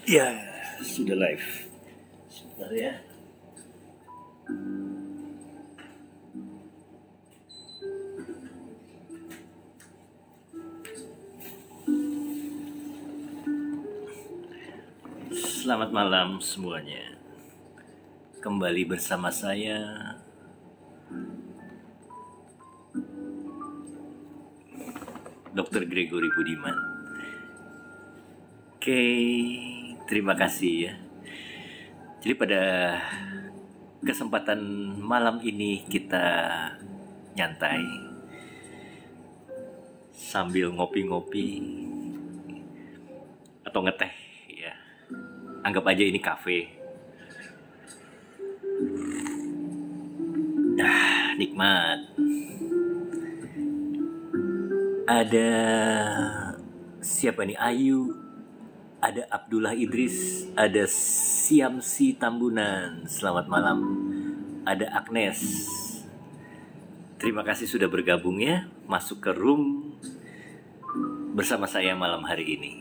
Ya, sudah live. Sebentar ya. Selamat malam semuanya. Kembali bersama saya Dr. Gregory Budiman. Oke, terima kasih ya. Jadi pada kesempatan malam ini kita nyantai sambil ngopi-ngopi atau ngeteh ya. Anggap aja ini kafe. Nikmat. Ada siapa nih? Ayu, ada Abdullah Idris, ada Siamsi Tambunan. Selamat malam. Ada Agnes. Terima kasih sudah bergabung ya, masuk ke room bersama saya malam hari ini.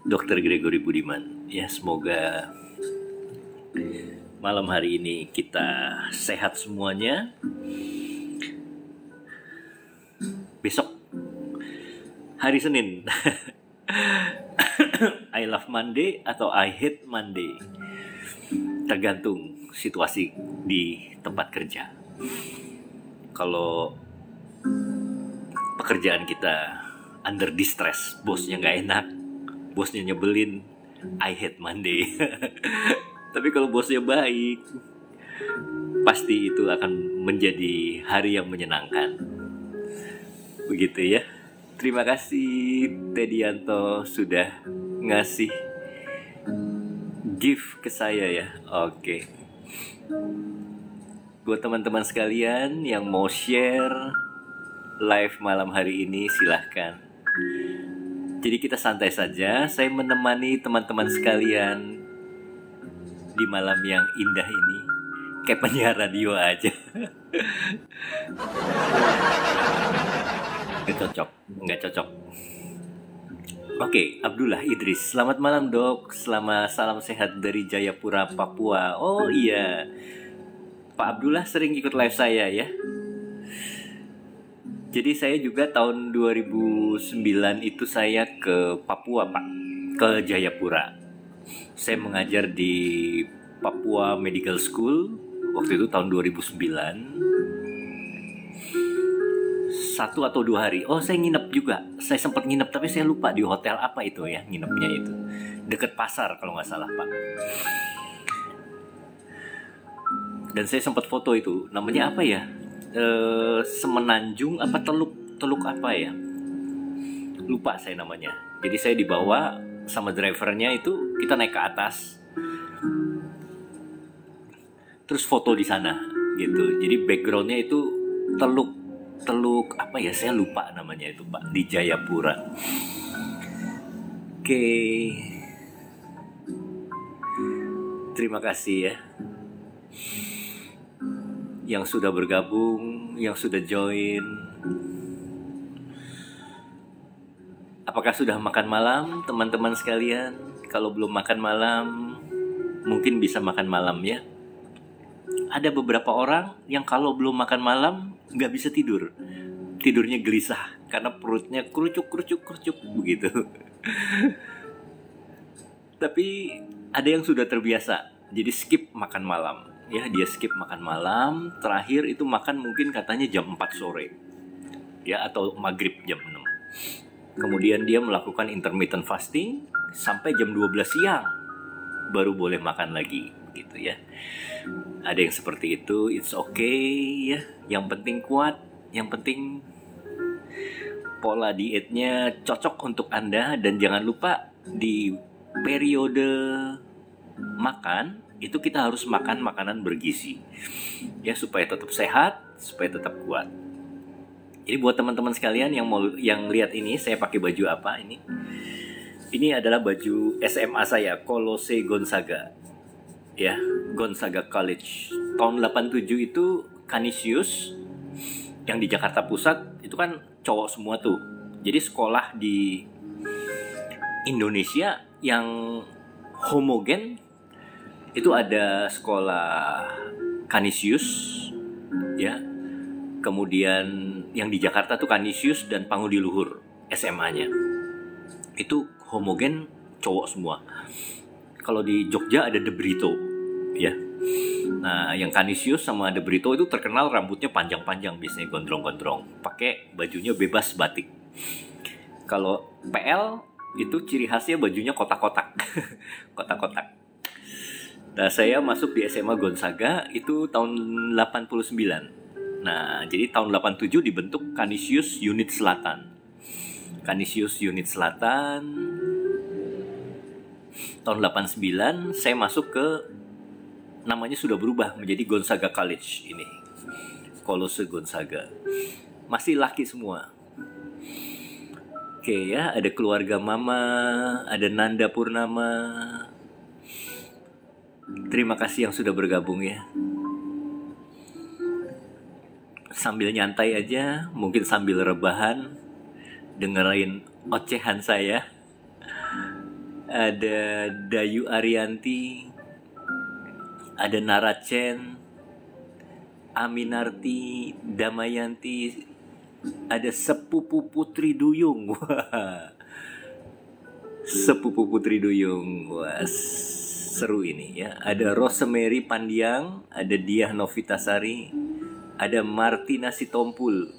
Dr. Gregory Budiman. Ya, semoga malam hari ini kita sehat semuanya. Besok hari Senin. I love Monday atau I hate Monday, tergantung situasi di tempat kerja. Kalau pekerjaan kita under distress, bosnya nggak enak, bosnya nyebelin, I hate Monday. Tapi kalau bosnya baik, pasti itu akan menjadi hari yang menyenangkan. Begitu ya. Terima kasih Tedianto sudah ngasih gift ke saya ya. Oke. Buat teman-teman sekalian yang mau share live malam hari ini, silahkan. Jadi kita santai saja. Saya menemani teman-teman sekalian di malam yang indah ini. Kayak penyiar radio aja. Nggak cocok. Oke, Abdullah Idris. Selamat malam dok. Salam sehat dari Jayapura, Papua. Oh iya, Pak Abdullah sering ikut live saya ya. Jadi saya juga tahun 2009 itu saya ke Papua Pak, ke Jayapura. Saya mengajar di Papua Medical School. Waktu itu tahun 2009. 1 atau 2 hari. Oh, saya nginep juga. Saya sempat nginep, tapi saya lupa di hotel apa itu ya, nginepnya itu. Deket pasar kalau nggak salah, Pak. Dan saya sempat foto itu. Namanya apa ya? Semenanjung apa teluk apa ya? Lupa saya namanya. Jadi saya dibawa sama drivernya itu, kita naik ke atas. Terus foto di sana gitu. Jadi backgroundnya itu teluk apa ya, saya lupa namanya itu Pak, di Jayapura. Oke. Terima kasih ya yang sudah bergabung, yang sudah join. Apakah sudah makan malam teman-teman sekalian? Kalau belum makan malam, mungkin bisa makan malam ya. Ada beberapa orang yang kalau belum makan malam nggak bisa tidur. Tidurnya gelisah karena perutnya kerucuk begitu. Tapi ada yang sudah terbiasa, jadi skip makan malam. Ya, dia skip makan malam, terakhir itu makan mungkin katanya jam 4 sore. Ya, atau maghrib jam 6. Kemudian dia melakukan intermittent fasting sampai jam 12 siang baru boleh makan lagi gitu ya. Ada yang seperti itu, it's okay ya. Yang penting kuat, yang penting pola dietnya cocok untuk Anda. Dan jangan lupa di periode makan itu kita harus makan makanan bergizi ya, supaya tetap sehat, supaya tetap kuat. Jadi buat teman-teman sekalian yang lihat ini, saya pakai baju apa ini? Ini adalah baju SMA saya, Colose Gonzaga. Ya, Gonzaga College. Tahun 87 itu Canisius yang di Jakarta Pusat itu kan cowok semua tuh. Jadi sekolah di Indonesia Yang homogen itu ada sekolah Canisius, ya. Kemudian yang di Jakarta tuh Canisius dan Pangudiluhur SMA-nya. Itu homogen cowok semua. Kalau di Jogja ada De Brito, ya. Nah, yang Canisius sama De Brito itu terkenal rambutnya panjang-panjang, biasanya gondrong-gondrong. Pakai bajunya bebas batik. Kalau PL itu ciri khasnya bajunya kotak-kotak. Kotak-kotak. Nah, saya masuk di SMA Gonzaga itu tahun 89. Nah, jadi tahun 87 dibentuk Canisius Unit Selatan. Canisius Unit Selatan. Tahun 89 saya masuk ke, namanya sudah berubah menjadi Gonzaga College ini. Kolose Gonzaga. Masih laki semua. Oke ya, ada keluarga mama, ada Nanda Purnama. Terima kasih yang sudah bergabung ya. Sambil nyantai aja, mungkin sambil rebahan, dengerin ocehan saya. Ada Dayu Arianti, ada Naracen, Aminarti, Damayanti, ada Sepupu Putri Duyung. Wah. Sepupu Putri Duyung. Wah, seru ini ya. Ada Rosemary Pandiang, ada Diah Novitasari, ada Martina Sitompul.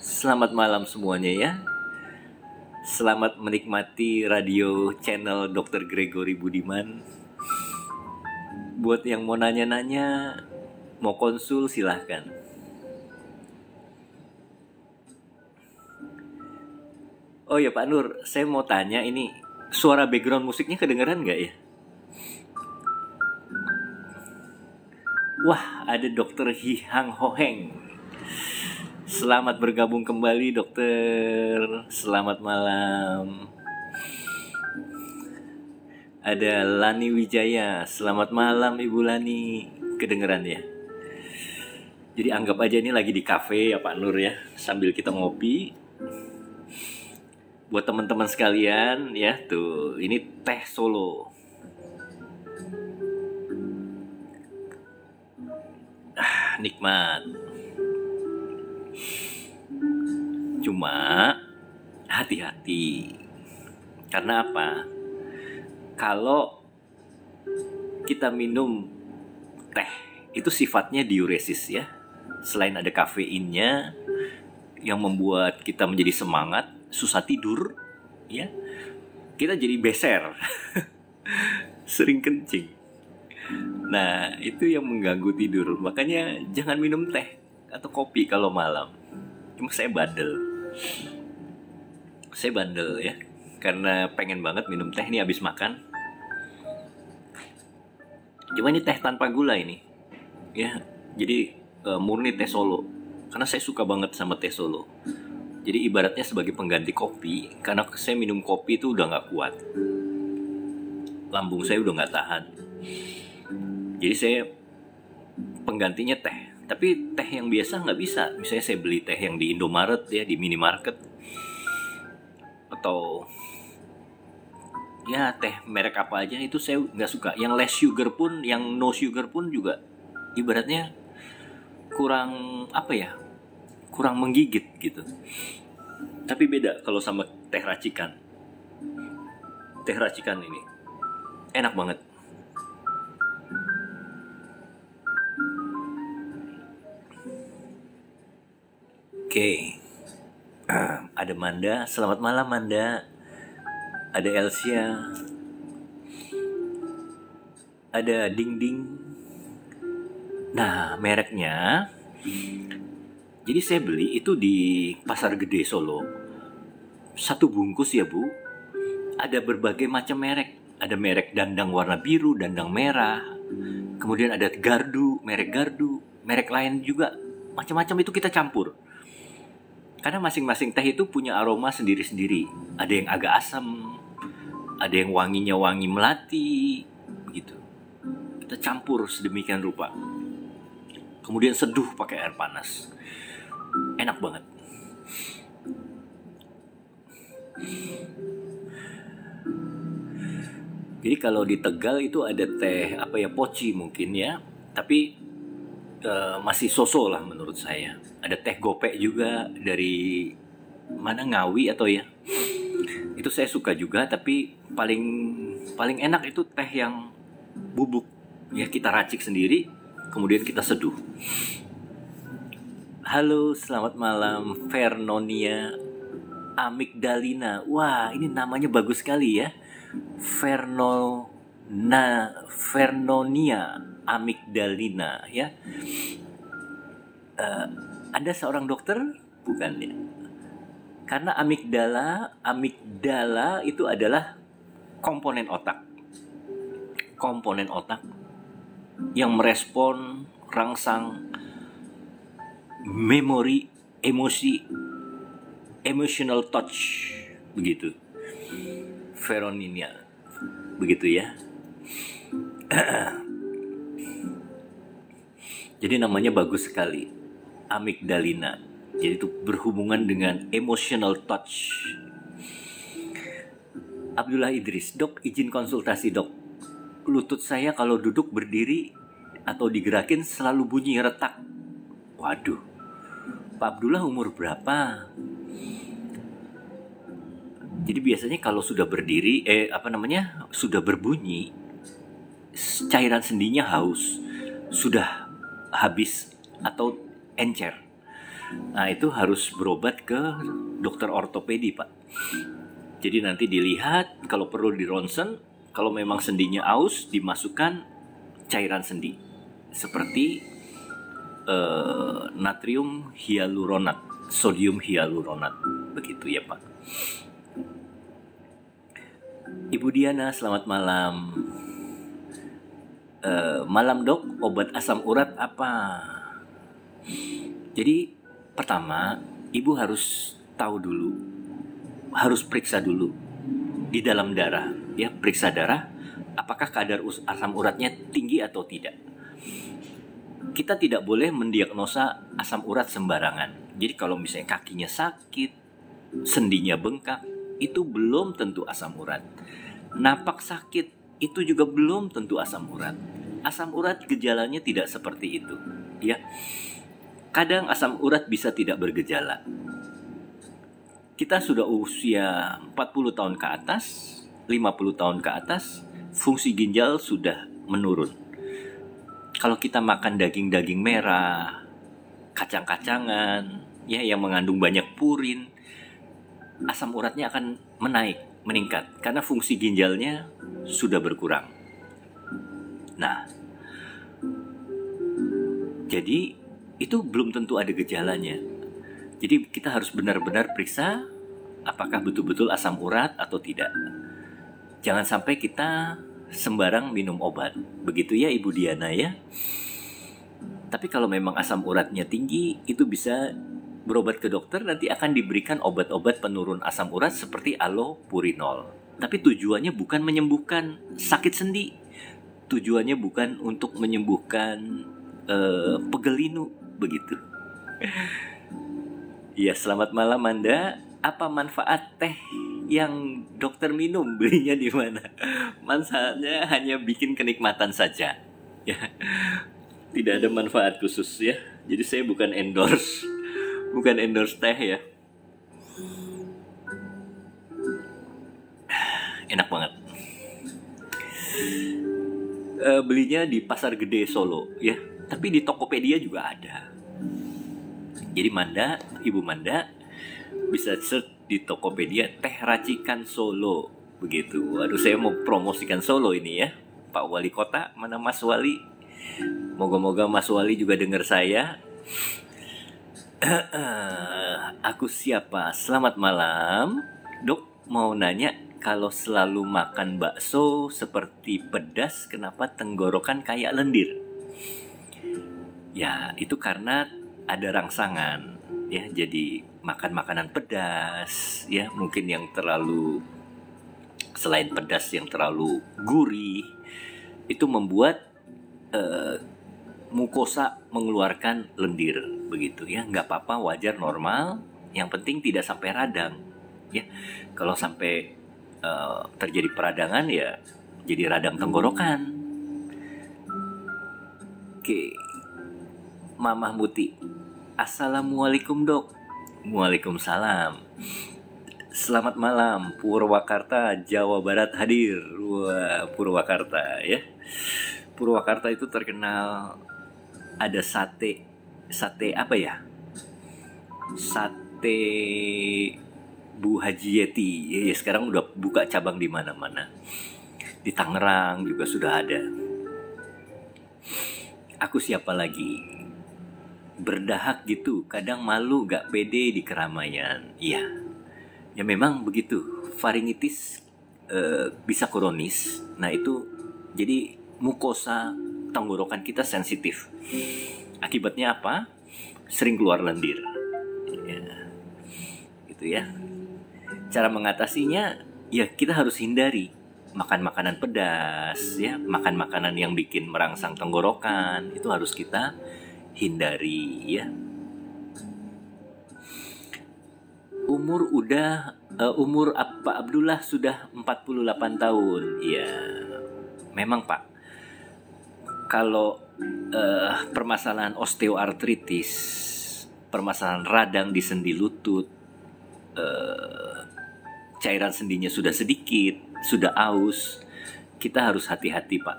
Selamat malam semuanya ya. Selamat menikmati radio channel Dr. Gregory Budiman. Buat yang mau nanya-nanya, mau konsul silahkan. Oh ya Pak Nur, saya mau tanya ini, suara background musiknya kedengeran nggak ya? Wah, ada Dr. Hihang Hoheng. Selamat bergabung kembali dokter. Selamat malam. Ada Lani Wijaya. Selamat malam Ibu Lani. Kedengeran ya? Jadi anggap aja ini lagi di kafe ya Pak Nur ya, sambil kita ngopi. Buat teman-teman sekalian ya, tuh ini teh Solo. Nikmat. Cuma hati-hati. Karena apa? Kalau kita minum teh itu sifatnya diuresis ya. Selain ada kafeinnya yang membuat kita menjadi semangat, susah tidur, ya. Kita jadi beser. Sering kencing. Nah, itu yang mengganggu tidur. Makanya jangan minum teh atau kopi kalau malam. Cuma saya bandel ya, karena pengen banget minum teh nih abis makan. Cuma ini teh tanpa gula ini, ya. Jadi murni teh Solo. Karena saya suka banget sama teh Solo. Jadi ibaratnya sebagai pengganti kopi. Karena saya minum kopi itu udah nggak kuat, lambung saya udah nggak tahan. Jadi saya penggantinya teh. Tapi teh yang biasa nggak bisa. Misalnya saya beli teh yang di Indomaret ya, di minimarket, atau ya teh merek apa aja itu saya nggak suka. Yang less sugar pun, yang no sugar pun juga ibaratnya kurang apa ya, kurang menggigit gitu. Tapi beda kalau sama teh racikan. Teh racikan ini enak banget. Oke. Ada Manda, selamat malam Manda. Ada Elsia. Ada Ding Ding. Nah, mereknya, jadi saya beli itu di Pasar Gede Solo. Satu bungkus ya Bu, ada berbagai macam merek. Ada merek dandang warna biru, dandang merah. Kemudian ada gardu, merek lain juga. Macam-macam itu kita campur. Karena masing-masing teh itu punya aroma sendiri-sendiri. Ada yang agak asam, ada yang wanginya wangi melati, begitu. Kita campur sedemikian rupa. Kemudian seduh pakai air panas. Enak banget. Jadi kalau di Tegal itu ada teh apa ya, poci mungkin ya, tapi masih sosok lah menurut saya. Ada teh gopek juga dari mana, Ngawi atau ya, itu saya suka juga, tapi paling paling enak itu teh yang bubuk ya, kita racik sendiri kemudian kita seduh. Halo, selamat malam Vernonia Amigdalina. Wah, ini namanya bagus sekali ya. Vernonia Amigdalina ya. Anda seorang dokter? Bukan ya? Karena amigdala itu adalah komponen otak. Komponen otak yang merespon rangsang memori, emosi, emotional touch, begitu. Veroninia, begitu ya. Jadi namanya bagus sekali, amigdalina. Jadi itu berhubungan dengan emotional touch. Abdullah Idris, dok izin konsultasi dok. Lutut saya kalau duduk, berdiri, atau digerakin selalu bunyi retak. Waduh, Pak Abdullah umur berapa? Jadi biasanya kalau sudah berdiri, sudah berbunyi, cairan sendinya haus, sudah habis atau encer. Nah itu harus berobat ke dokter ortopedi Pak. Jadi nanti dilihat, kalau perlu di ronsen, kalau memang sendinya aus dimasukkan cairan sendi seperti natrium hyaluronat, sodium hyaluronat, begitu ya Pak. Ibu Diana, selamat malam. Malam dok, obat asam urat apa? Jadi pertama, ibu harus tahu dulu, harus periksa dulu di dalam darah, ya, periksa darah, apakah kadar asam uratnya tinggi atau tidak. Kita tidak boleh mendiagnosa asam urat sembarangan. Jadi kalau misalnya kakinya sakit, sendinya bengkak, itu belum tentu asam urat. Napak sakit, itu juga belum tentu asam urat. Asam urat gejalanya tidak seperti itu, ya. Kadang asam urat bisa tidak bergejala. Kita sudah usia 40 tahun ke atas, 50 tahun ke atas, fungsi ginjal sudah menurun. Kalau kita makan daging-daging merah, kacang-kacangan, ya, yang mengandung banyak purin, asam uratnya akan meningkat karena fungsi ginjalnya sudah berkurang. Nah, jadi itu belum tentu ada gejalanya. Jadi kita harus benar-benar periksa apakah betul-betul asam urat atau tidak. Jangan sampai kita sembarang minum obat. Begitu ya Ibu Diana ya. Tapi kalau memang asam uratnya tinggi, itu bisa berobat ke dokter, nanti akan diberikan obat-obat penurun asam urat seperti allopurinol. Tapi tujuannya bukan menyembuhkan sakit sendi. Tujuannya bukan untuk menyembuhkan pegel linu, begitu. Ya, selamat malam Anda. Apa manfaat teh yang dokter minum? Belinya di mana? Manfaatnya hanya bikin kenikmatan saja. Ya. Tidak ada manfaat khusus ya. Jadi saya bukan endorse teh ya. Enak banget. Belinya di Pasar Gede Solo ya. Tapi di Tokopedia juga ada. Jadi Ibu Manda bisa search di Tokopedia teh racikan Solo, begitu. Waduh, saya mau promosikan Solo ini ya. Pak Wali Kota, mana Mas Wali? Moga-moga Mas Wali juga dengar saya. Aku siapa? Selamat malam. Dok, mau nanya, kalau selalu makan bakso seperti pedas, kenapa tenggorokan kayak lendir? Ya, itu karena ada rangsangan ya, jadi makan makanan pedas ya, mungkin yang terlalu, selain pedas yang terlalu gurih, itu membuat mukosa mengeluarkan lendir, begitu ya. Nggak apa-apa, wajar, normal, yang penting tidak sampai radang ya. Kalau sampai terjadi peradangan ya jadi radang tenggorokan. Oke, Mamah Muti, Assalamualaikum dok. Waalaikumsalam. Selamat malam, Purwakarta, Jawa Barat hadir. Wah, Purwakarta ya. Purwakarta itu terkenal ada sate apa ya? Sate Bu Haji Yeti. Ya, sekarang udah buka cabang di mana-mana. Di Tangerang juga sudah ada. Aku siapa lagi? Berdahak gitu, kadang malu gak pede di keramaian. Iya, ya memang begitu. Faringitis bisa kronis. Nah itu jadi mukosa tenggorokan kita sensitif. Akibatnya apa? Sering keluar lendir. Ya, gitu ya. Cara mengatasinya ya kita harus hindari makan makanan pedas, ya, makan makanan yang bikin merangsang tenggorokan, itu harus kita hindari ya. Umur Pak Abdullah sudah 48 tahun. Ya, memang Pak. Kalau permasalahan osteoartritis, permasalahan radang di sendi lutut, cairan sendinya sudah sedikit, sudah aus, kita harus hati-hati Pak.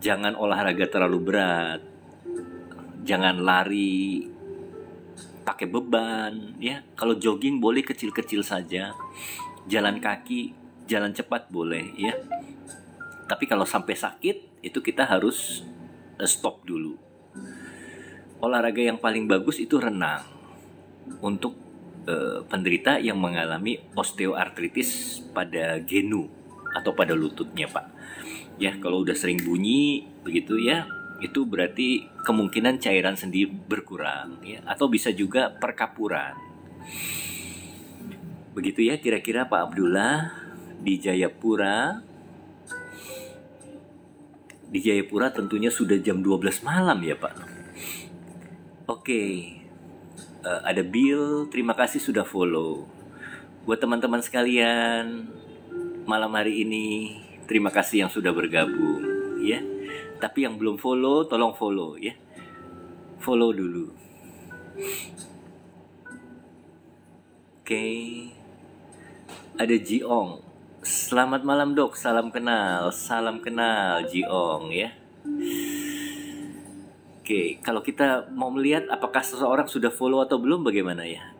Jangan olahraga terlalu berat, jangan lari pakai beban ya. Kalau jogging boleh kecil-kecil saja, jalan kaki, jalan cepat boleh ya. Tapi kalau sampai sakit itu kita harus stop dulu. Olahraga yang paling bagus itu renang untuk penderita yang mengalami osteoartritis pada genu atau pada lututnya Pak. Ya, kalau udah sering bunyi begitu ya, itu berarti kemungkinan cairan sendi berkurang ya, atau bisa juga perkapuran. Begitu ya kira-kira Pak Abdullah di Jayapura. Di Jayapura tentunya sudah jam 12 malam ya Pak. Oke. Ada Bill, terima kasih sudah follow. Buat teman-teman sekalian, malam hari ini terima kasih yang sudah bergabung ya. Tapi yang belum follow, tolong follow ya. Follow dulu. Oke. Ada Jiong. Selamat malam dok, salam kenal Jiong ya. Oke, kalau kita mau melihat apakah seseorang sudah follow atau belum, bagaimana ya?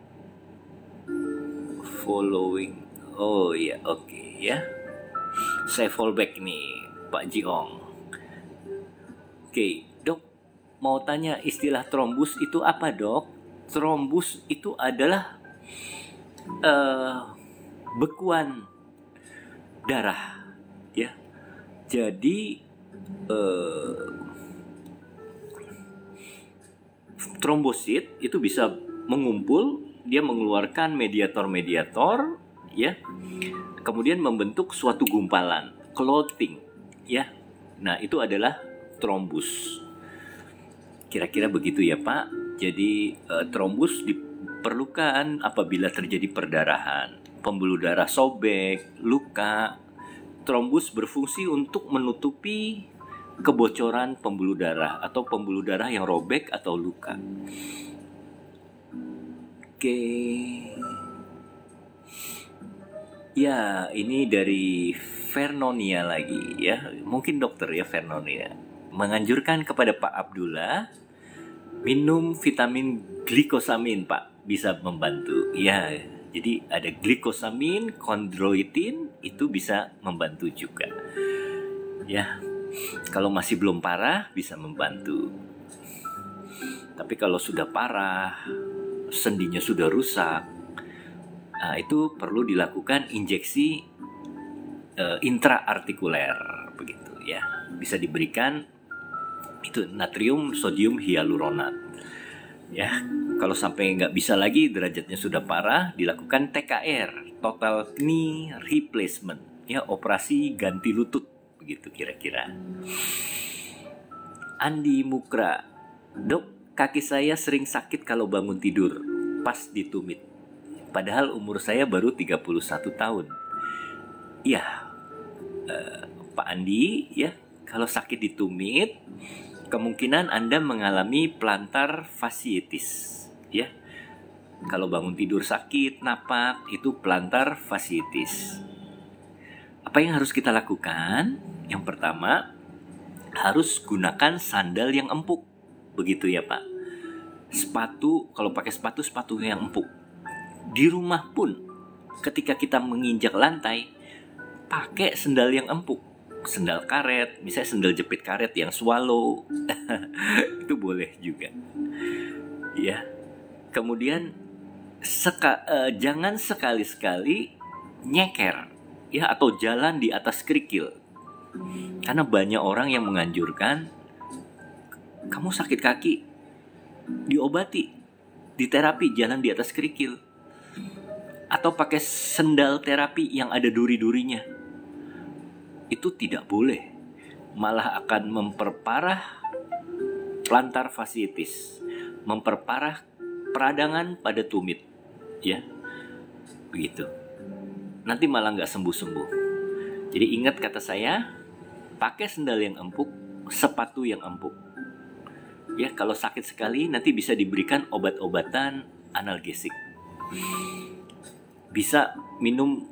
Following. Oh iya, oke ya. Saya follow back nih, Pak Jiong. Oke, dok, mau tanya istilah trombus itu apa dok? Trombus itu adalah bekuan darah, ya. Jadi trombosit itu bisa mengumpul, dia mengeluarkan mediator-mediator, ya. Kemudian membentuk suatu gumpalan, clotting, ya. Nah, itu adalah trombus. Kira-kira begitu ya, Pak. Jadi trombus diperlukan apabila terjadi perdarahan, pembuluh darah sobek, luka. Trombus berfungsi untuk menutupi kebocoran pembuluh darah atau pembuluh darah yang robek atau luka. Oke. Ya, ini dari Vernonia lagi ya. Mungkin dokter ya Vernonia. Menganjurkan kepada Pak Abdullah minum vitamin glikosamin, Pak. Bisa membantu. Ya, jadi ada glikosamin, kondroitin itu bisa membantu juga. Ya. Kalau masih belum parah bisa membantu. Tapi kalau sudah parah, sendinya sudah rusak, nah itu perlu dilakukan injeksi intraartikuler begitu ya. Bisa diberikan itu natrium sodium hyaluronat. Ya, kalau sampai nggak bisa lagi, derajatnya sudah parah, dilakukan TKR, total knee replacement, ya, operasi ganti lutut. Begitu kira-kira. Andi Mukra, dok, kaki saya sering sakit kalau bangun tidur pas ditumit. Padahal umur saya baru 31 tahun. Iya, Pak Andi ya, kalau sakit di tumit kemungkinan Anda mengalami plantar fasciitis ya. Kalau bangun tidur sakit napak itu plantar fasciitis. Apa yang harus kita lakukan? Yang pertama, harus gunakan sandal yang empuk. Begitu ya Pak. Sepatu, kalau pakai sepatu yang empuk. Di rumah pun ketika kita menginjak lantai, pakai sandal yang empuk. Sandal karet, misalnya sandal jepit karet yang swallow. Itu boleh juga. Ya. Kemudian jangan sekali-sekali nyeker ya, atau jalan di atas kerikil. Karena banyak orang yang menganjurkan kamu sakit kaki diobati, diterapi jalan di atas kerikil, atau pakai sendal terapi yang ada duri-durinya. Itu tidak boleh, malah akan memperparah plantar fasciitis, memperparah peradangan pada tumit ya, begitu. Nanti malah nggak sembuh-sembuh. Jadi ingat kata saya, pakai sendal yang empuk, sepatu yang empuk. Ya, kalau sakit sekali nanti bisa diberikan obat-obatan analgesik. Bisa minum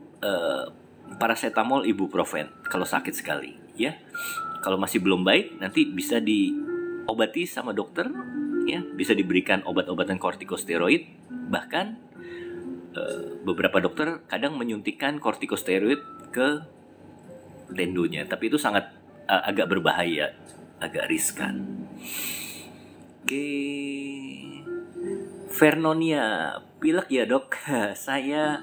paracetamol, ibuprofen kalau sakit sekali. Ya, kalau masih belum baik nanti bisa diobati sama dokter. Ya, bisa diberikan obat-obatan kortikosteroid. Bahkan beberapa dokter kadang menyuntikkan kortikosteroid ke tendonya, tapi itu sangat agak berbahaya, agak riskan. Oke, Vernonia, pilek ya dok? Saya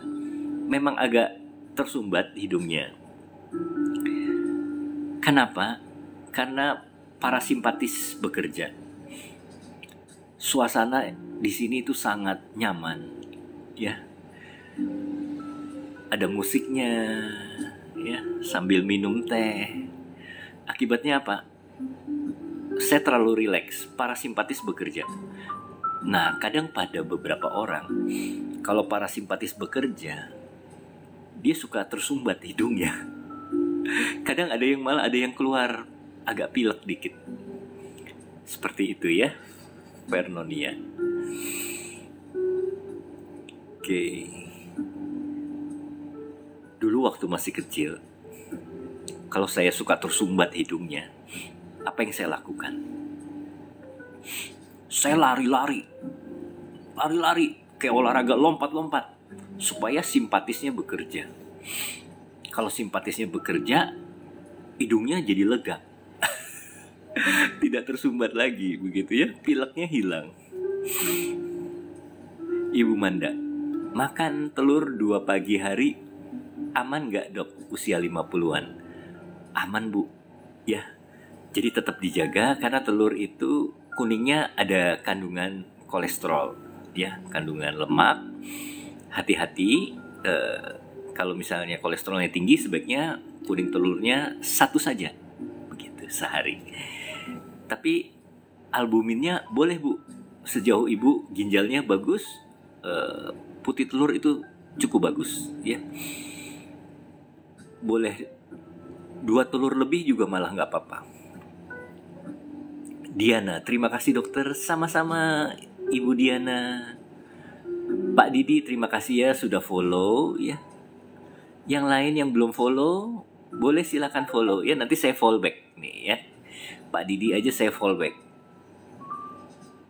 memang agak tersumbat hidungnya. Kenapa? Karena parasimpatis bekerja. Suasana di sini itu sangat nyaman, ya. Ada musiknya, ya, sambil minum teh. Akibatnya apa? Saya terlalu rileks, parasimpatis bekerja. Nah, kadang pada beberapa orang, kalau parasimpatis bekerja, dia suka tersumbat hidungnya. Kadang ada yang malah ada yang keluar agak pilek dikit. Seperti itu ya, Vernonia. Oke. Dulu waktu masih kecil, kalau saya suka tersumbat hidungnya, apa yang saya lakukan? Saya lari-lari, kayak olahraga lompat-lompat, supaya simpatisnya bekerja. Kalau simpatisnya bekerja, hidungnya jadi lega. Tidak tersumbat lagi, begitu ya, pileknya hilang. Ibu Manda, makan telur 2 pagi hari aman gak dok usia 50-an? Aman bu, ya. Jadi tetap dijaga karena telur itu kuningnya ada kandungan kolesterol, ya, kandungan lemak. Hati-hati, kalau misalnya kolesterolnya tinggi sebaiknya kuning telurnya 1 saja, begitu sehari. Tapi albuminnya boleh bu, sejauh ibu ginjalnya bagus, putih telur itu cukup bagus, ya. Boleh 2 telur lebih juga malah nggak apa-apa. Diana, terima kasih dokter. Sama-sama Ibu Diana. Pak Didi, terima kasih ya sudah follow ya. Yang lain yang belum follow, boleh silakan follow ya. Nanti saya follow back nih ya. Pak Didi aja saya follow back.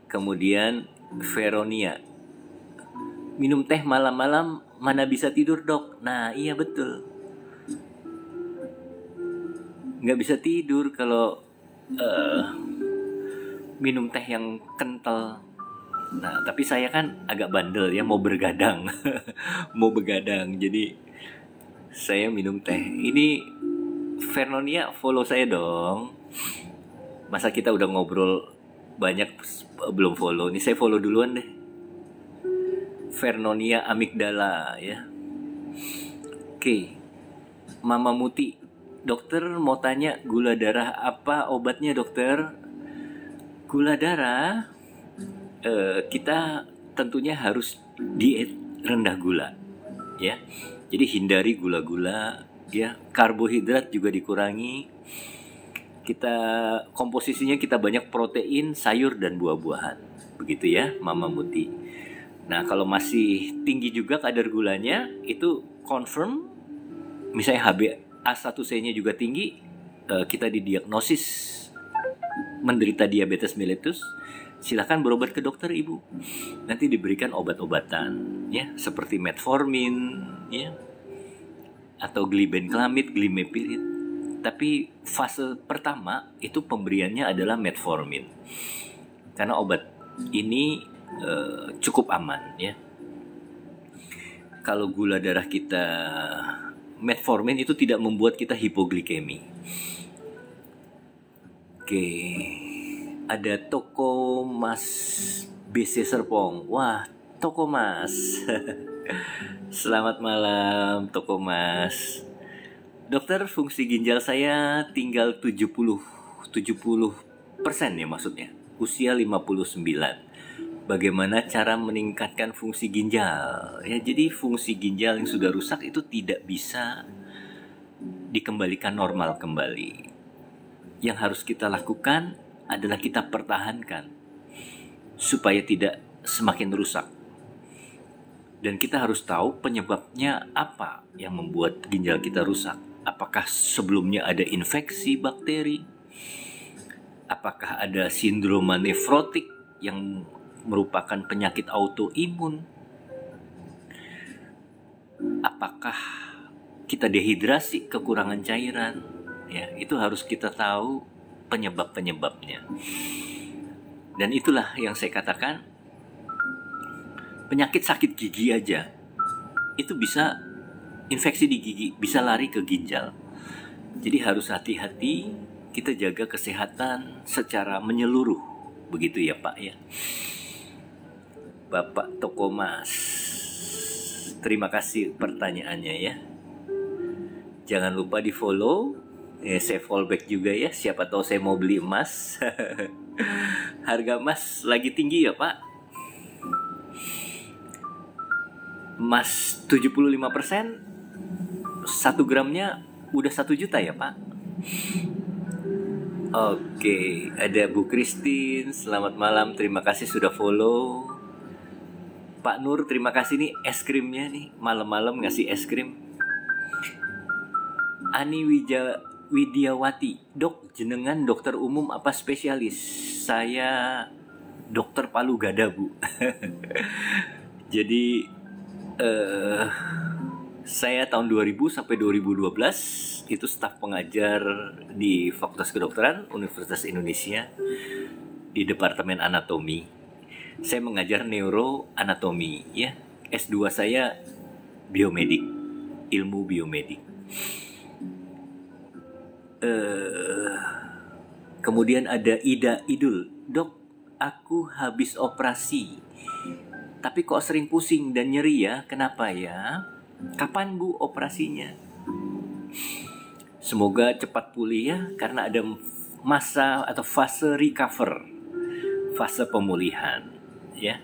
Kemudian Veronia, minum teh malam-malam mana bisa tidur dok? Nah iya betul, nggak bisa tidur kalau minum teh yang kental. Nah tapi saya kan agak bandel ya, mau bergadang. Mau begadang, jadi saya minum teh. Ini Vernonia follow saya dong. Masa kita udah ngobrol banyak belum follow? Ini saya follow duluan deh. Vernonia Amigdala ya. Oke. Mama Muti, dokter mau tanya gula darah apa obatnya dokter? Gula darah kita tentunya harus diet rendah gula ya. Jadi hindari gula-gula ya. Karbohidrat juga dikurangi. Kita komposisinya kita banyak protein, sayur dan buah-buahan. Begitu ya, Mama Muti. Nah, kalau masih tinggi juga kadar gulanya, itu confirm misalnya HbA1c-nya juga tinggi, kita didiagnosis menderita diabetes mellitus, silakan berobat ke dokter ibu. Nanti diberikan obat-obatan ya, seperti metformin ya, atau glibenclamid, glimepirid. Tapi fase pertama itu pemberiannya adalah metformin. Karena obat ini cukup aman ya. Kalau gula darah kita, metformin itu tidak membuat kita hipoglikemi. Oke, ada toko Mas BC Serpong. Wah, toko Mas. Selamat malam toko Mas. Dokter, fungsi ginjal saya tinggal 70% ya maksudnya. Usia 59. Bagaimana cara meningkatkan fungsi ginjal? Ya, jadi fungsi ginjal yang sudah rusak itu tidak bisa dikembalikan normal kembali. Yang harus kita lakukan adalah kita pertahankan supaya tidak semakin rusak. Dan kita harus tahu penyebabnya apa yang membuat ginjal kita rusak. Apakah sebelumnya ada infeksi bakteri? Apakah ada sindroma nefrotik yang merupakan penyakit autoimun? Apakah kita dehidrasi, kekurangan cairan? Ya, itu harus kita tahu penyebab-penyebabnya. Dan itulah yang saya katakan, penyakit sakit gigi aja itu bisa infeksi di gigi, bisa lari ke ginjal. Jadi harus hati-hati, kita jaga kesehatan secara menyeluruh. Begitu ya Pak ya. Bapak Toko Mas, terima kasih pertanyaannya ya. Jangan lupa di follow, saya fallback juga ya. Siapa tahu saya mau beli emas. Harga emas lagi tinggi ya Pak. Emas 75%, 1 gramnya udah 1 juta ya Pak. Oke, ada Bu Christine, selamat malam, terima kasih sudah follow. Pak Nur, terima kasih nih es krimnya nih, malam-malam ngasih es krim. Ani Widiawati, dok, jenengan dokter umum apa spesialis? Saya dokter palu gada Bu. Jadi saya tahun 2000 sampai 2012 itu staf pengajar di Fakultas Kedokteran Universitas Indonesia di Departemen Anatomi. Saya mengajar neuroanatomi ya. S2 saya biomedik, ilmu biomedik. Kemudian ada Ida Idul, dok, aku habis operasi tapi kok sering pusing dan nyeri ya, kenapa ya? Kapan Bu operasinya? Semoga cepat pulih ya, karena ada masa atau fase recover, fase pemulihan ya.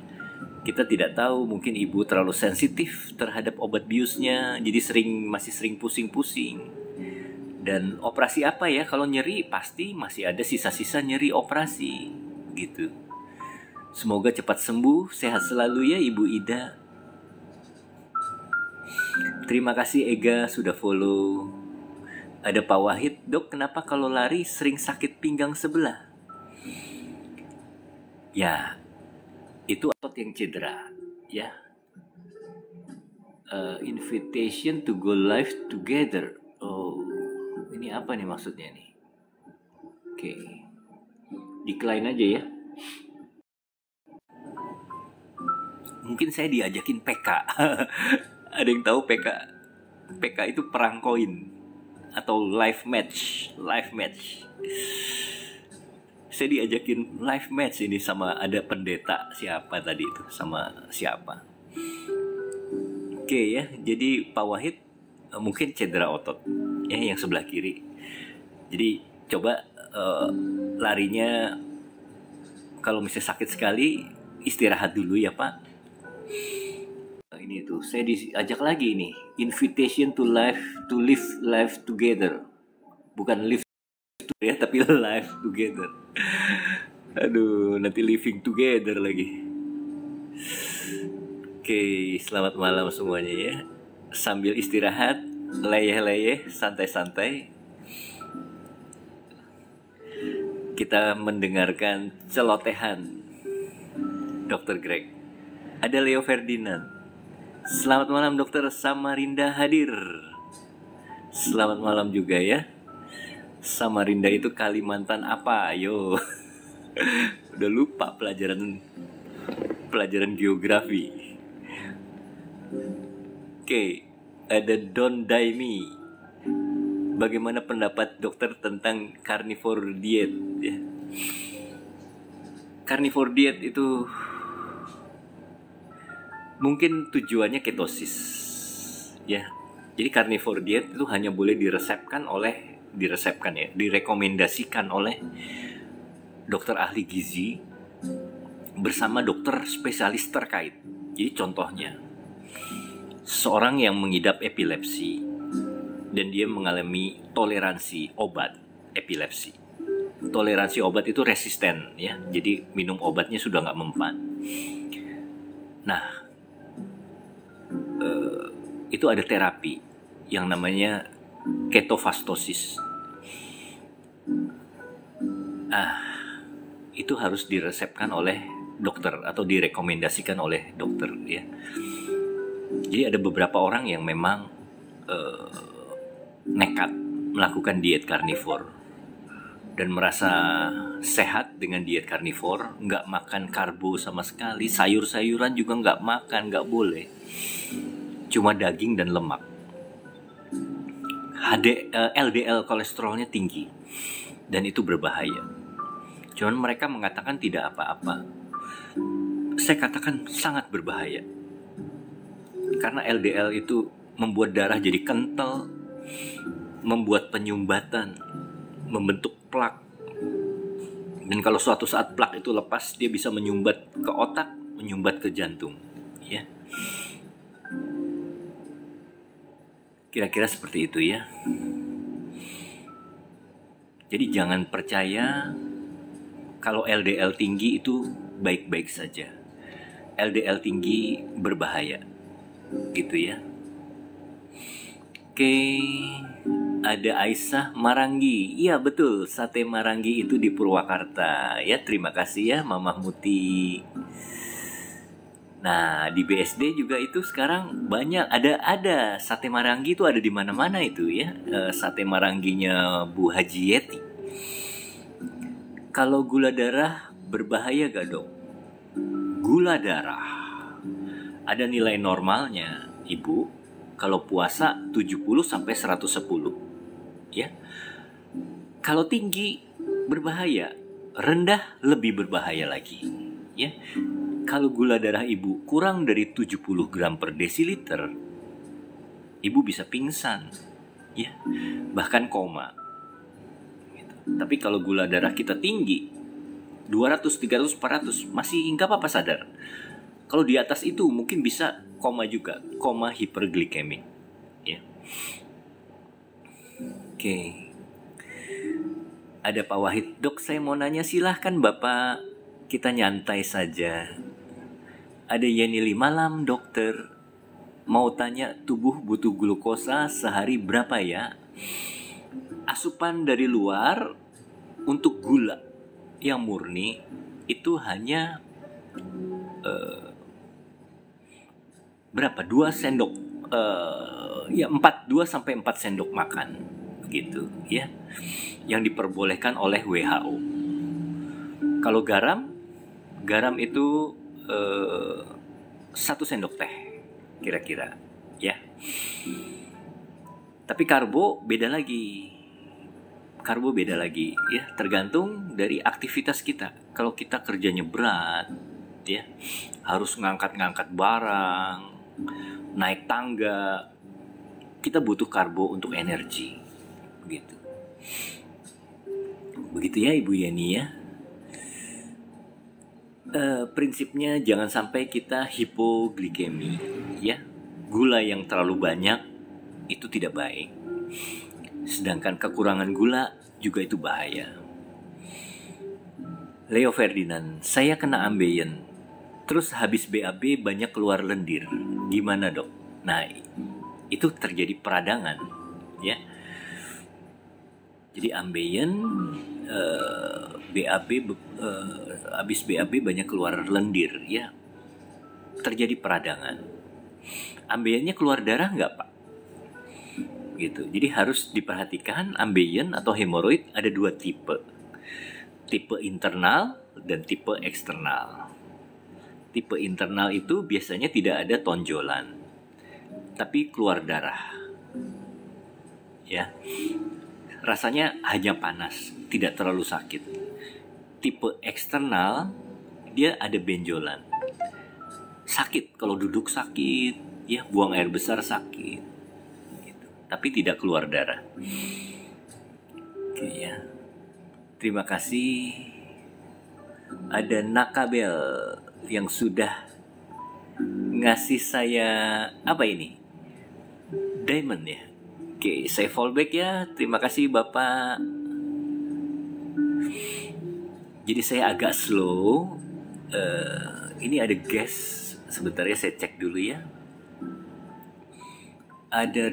Kita tidak tahu, mungkin ibu terlalu sensitif terhadap obat biusnya, jadi masih sering pusing-pusing. Dan operasi apa ya? Kalau nyeri pasti masih ada sisa-sisa nyeri operasi gitu. Semoga cepat sembuh, sehat selalu ya Ibu Ida. Terima kasih Ega sudah follow. Ada Pak Wahid, dok kenapa kalau lari sering sakit pinggang sebelah? Ya, itu otot yang cedera ya. Invitation to go live together. Oh, ini apa nih maksudnya nih? Oke, decline aja ya. Mungkin saya diajakin PK. Ada yang tahu PK? PK itu perang koin atau live match. Saya diajakin live match ini sama ada pendeta siapa tadi itu, sama siapa. Oke ya, jadi Pak Wahid mungkin cedera otot ya yang sebelah kiri. Jadi coba larinya kalau misalnya sakit sekali istirahat dulu ya Pak. ini tuh, saya diajak lagi nih, invitation to live life together, bukan live ya, tapi live together. Aduh, nanti living together lagi. Oke, selamat malam semuanya ya. Sambil istirahat, leyeh-leyeh, santai-santai, kita mendengarkan celotehan Dr. Greg. Ada Leo Ferdinand. Selamat malam Dokter Samarinda hadir. Selamat malam juga ya. Samarinda itu Kalimantan apa? Ayo. Udah lupa pelajaran geografi. Oke, ada Don Daimi. Bagaimana pendapat dokter tentang carnivore diet ya? Carnivore diet itu mungkin tujuannya ketosis ya. Jadi carnivore diet itu hanya boleh direkomendasikan oleh dokter ahli gizi bersama dokter spesialis terkait. Jadi contohnya, seorang yang mengidap epilepsi dan dia mengalami toleransi obat epilepsi. Toleransi obat itu resisten ya. Jadi minum obatnya sudah nggak mempan. Nah, itu ada terapi yang namanya ketofastosis. Itu harus diresepkan oleh dokter atau direkomendasikan oleh dokter ya. Jadi ada beberapa orang yang memang nekat melakukan diet karnivor dan merasa sehat dengan diet karnivor, nggak makan karbo sama sekali, sayur-sayuran juga nggak makan, nggak boleh, cuma daging dan lemak. LDL kolesterolnya tinggi dan itu berbahaya. Cuman mereka mengatakan tidak apa-apa. Saya katakan sangat berbahaya. Karena LDL itu membuat darah jadi kental, membuat penyumbatan, membentuk plak. Dan kalau suatu saat plak itu lepas, dia bisa menyumbat ke otak, menyumbat ke jantung, ya. Kira-kira seperti itu ya. Jadi jangan percaya kalau LDL tinggi itu baik-baik saja. LDL tinggi berbahaya. Gitu ya. Oke, ada Aisyah Marangi. Iya betul, sate Marangi itu di Purwakarta. Ya, terima kasih ya Mamah Muti. Nah, di BSD juga itu sekarang banyak ada sate Marangi itu ada di mana-mana itu ya. Sate Maranginya Bu Haji Yeti. Kalau gula darah berbahaya gak dok? Gula darah ada nilai normalnya, Ibu. Kalau puasa 70 sampai 110. Ya. Kalau tinggi berbahaya, rendah lebih berbahaya lagi. Ya. Kalau gula darah Ibu kurang dari 70 gram per desiliter, Ibu bisa pingsan. Ya. Bahkan koma. Gitu. Tapi kalau gula darah kita tinggi 200, 300, 400 masih nggak apa-apa sadar. Kalau di atas itu mungkin bisa koma juga, koma hiperglikemik. Ya. Oke. Ada Pak Wahid, dok saya mau nanya, silahkan Bapak, kita nyantai saja. Ada Yeni malam dokter, mau tanya tubuh butuh glukosa sehari berapa ya? Asupan dari luar untuk gula yang murni itu hanya berapa? 2 sendok 2 sampai 4 sendok makan gitu ya. Yang diperbolehkan oleh WHO. Kalau garam itu 1 sendok teh kira-kira ya. Tapi karbo beda lagi ya, tergantung dari aktivitas kita. Kalau kita kerjanya berat ya, harus ngangkat barang, naik tangga, kita butuh karbo untuk energi begitu ya Ibu Yeni ya. Prinsipnya jangan sampai kita hipoglikemi, ya. Gula yang terlalu banyak itu tidak baik. Sedangkan kekurangan gula juga itu bahaya. Leo Ferdinand, saya kena ambeien. Terus habis BAB banyak keluar lendir. Gimana, Dok? Nah, itu terjadi peradangan, ya. Jadi ambeien, BAB, habis BAB banyak keluar lendir, ya. Terjadi peradangan. Ambeiennya keluar darah nggak, Pak? Gitu. Jadi harus diperhatikan ambeien atau hemoroid ada dua tipe. Tipe internal dan tipe eksternal. Tipe internal itu biasanya tidak ada tonjolan, tapi keluar darah. Ya. Rasanya hanya panas, tidak terlalu sakit. Tipe eksternal dia ada benjolan. Sakit kalau duduk sakit, ya, buang air besar sakit. Gitu. Tapi tidak keluar darah. Oke, ya. Terima kasih. Ada Nakabel yang sudah ngasih saya apa ini? Diamond, ya. Oke, saya fallback ya. Terima kasih Bapak. Jadi saya agak slow. Ini ada guest. Sebentar ya, saya cek dulu ya. Ada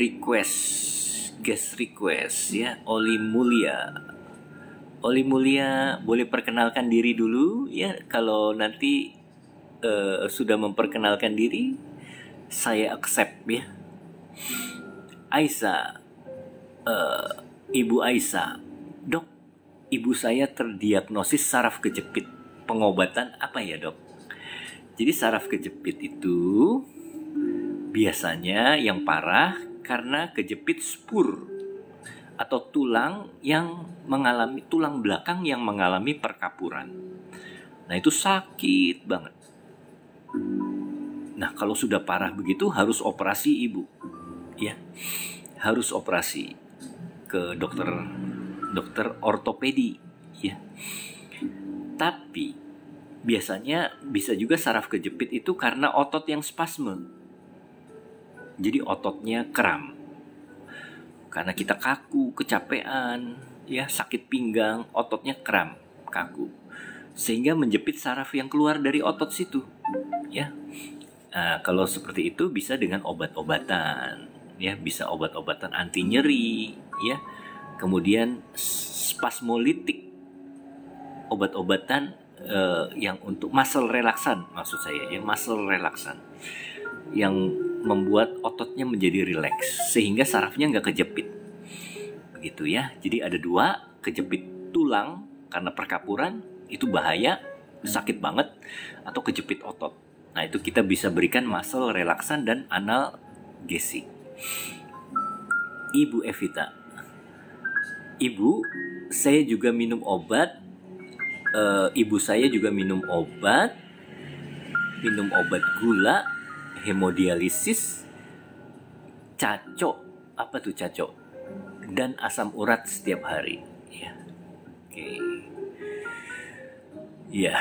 guest request ya. Oli Mulia, boleh perkenalkan diri dulu ya. Kalau nanti sudah memperkenalkan diri, saya accept ya. Aisyah, Ibu Aisyah, Dok, ibu saya terdiagnosis saraf kejepit. Pengobatan apa ya, Dok? Jadi saraf kejepit itu biasanya yang parah karena kejepit spur atau tulang belakang yang mengalami perkapuran. Nah, itu sakit banget. Nah, kalau sudah parah begitu harus operasi, Ibu. Ya. Harus operasi ke dokter ortopedi, ya. Tapi biasanya bisa juga saraf kejepit itu karena otot yang spasme. Jadi ototnya kram. Karena kita kaku, kecapean, ya, sakit pinggang, ototnya kram, kaku. Sehingga menjepit saraf yang keluar dari otot situ, ya. Nah, kalau seperti itu bisa dengan obat-obatan, ya, bisa obat-obatan anti nyeri, ya. Kemudian spasmolitik, obat-obatan yang untuk muscle relaksan, maksud saya, ya, muscle relaksan yang membuat ototnya menjadi rileks sehingga sarafnya nggak kejepit, begitu ya. Jadi ada dua, kejepit tulang karena perkapuran itu bahaya, sakit banget, atau kejepit otot. Nah, itu kita bisa berikan muscle relaksan dan analgesik. Ibu Evita, Ibu, saya juga minum obat. Ibu saya juga minum obat gula, hemodialisis, cacok, apa tuh cacok, dan asam urat setiap hari, ya. Oke. Ya.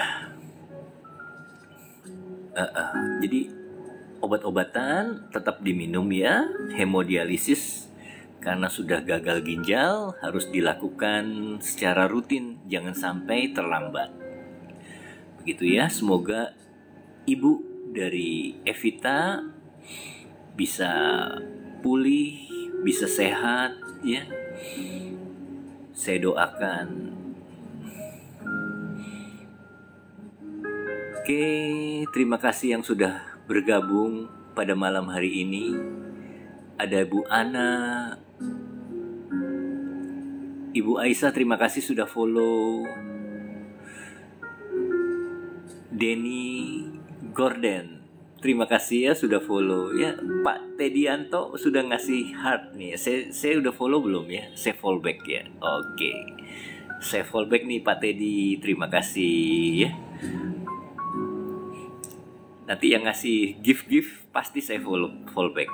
Jadi obat-obatan tetap diminum ya. Hemodialisis karena sudah gagal ginjal harus dilakukan secara rutin, jangan sampai terlambat. Begitu ya. Semoga Ibu dari Evita bisa pulih, bisa sehat ya. Saya doakan. Oke, terima kasih yang sudah bergabung pada malam hari ini. Ada Bu Ana, Ibu Aisyah, terima kasih sudah follow. Denny Gordon, terima kasih ya sudah follow ya. Pak Tedianto sudah ngasih heart nih. Saya udah follow belum ya? Saya follow back ya. Oke. Saya follow back nih Pak Teddy, terima kasih ya. Nanti yang ngasih gift pasti saya follow back.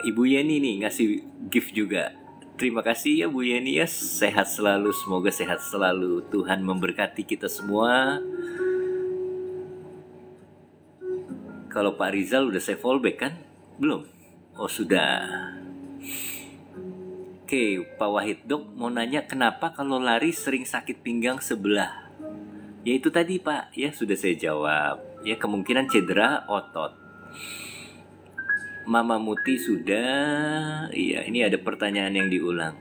Ibu Yeni nih ngasih gift juga. Terima kasih ya Bu Yeni ya, sehat selalu, semoga sehat selalu. Tuhan memberkati kita semua. Kalau Pak Rizal udah saya fallback kan? Belum? Oh sudah. Oke, Pak Wahid Dok mau nanya kenapa kalau lari sering sakit pinggang sebelah? Ya itu tadi Pak, ya sudah saya jawab. Ya kemungkinan cedera otot. Mama Muti sudah. Iya, ini ada pertanyaan yang diulang.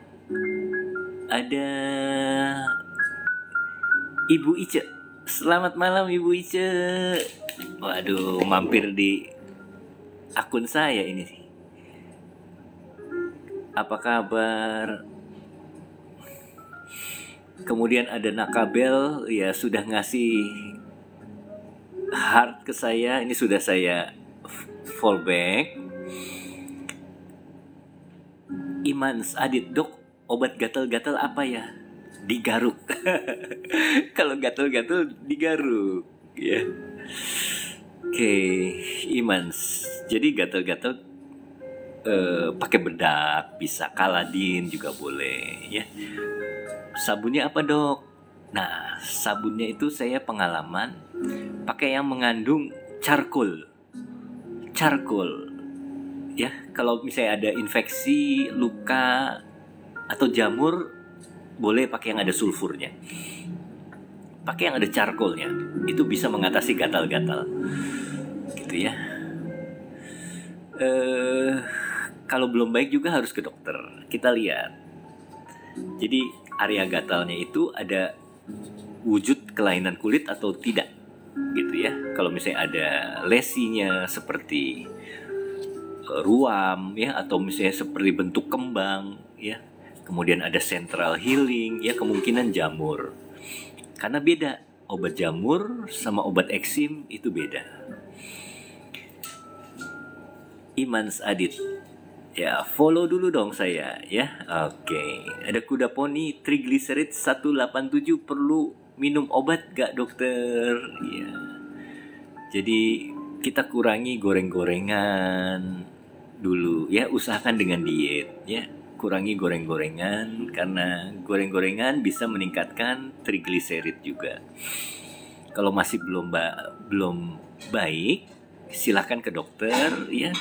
Ada Ibu Ice. Selamat malam Ibu Ice. Waduh, mampir di akun saya ini sih. Apa kabar? Kemudian ada Nakabel, ya sudah ngasih heart ke saya. Ini sudah saya fallback. Imans Adit, Dok, obat gatal-gatal apa ya? Digaruk. Kalau gatal-gatal digaruk, ya. Oke, Imans. Jadi gatal-gatal pakai bedak, bisa Kaladin juga boleh, ya. Sabunnya apa, Dok? Nah, sabunnya itu saya pengalaman pakai yang mengandung charcoal. Ya, kalau misalnya ada infeksi, luka atau jamur, boleh pakai yang ada sulfurnya. Pakai yang ada charcoalnya, itu bisa mengatasi gatal-gatal. Gitu ya. Kalau belum baik juga harus ke dokter. Kita lihat. Jadi area gatalnya itu ada wujud kelainan kulit atau tidak, gitu ya. Kalau misalnya ada lesinya seperti ruam ya, atau misalnya seperti bentuk kembang ya, kemudian ada central healing ya, kemungkinan jamur. Karena beda, obat jamur sama obat eksim itu beda. Imans Adit, ya follow dulu dong saya ya. Oke. Ada Kuda Poni, triglycerid 187, perlu minum obat gak dokter? Ya. Jadi kita kurangi goreng-gorengan dulu ya, usahakan dengan diet ya. Kurangi goreng-gorengan karena goreng-gorengan bisa meningkatkan trigliserid juga. Kalau masih belum baik, silakan ke dokter ya.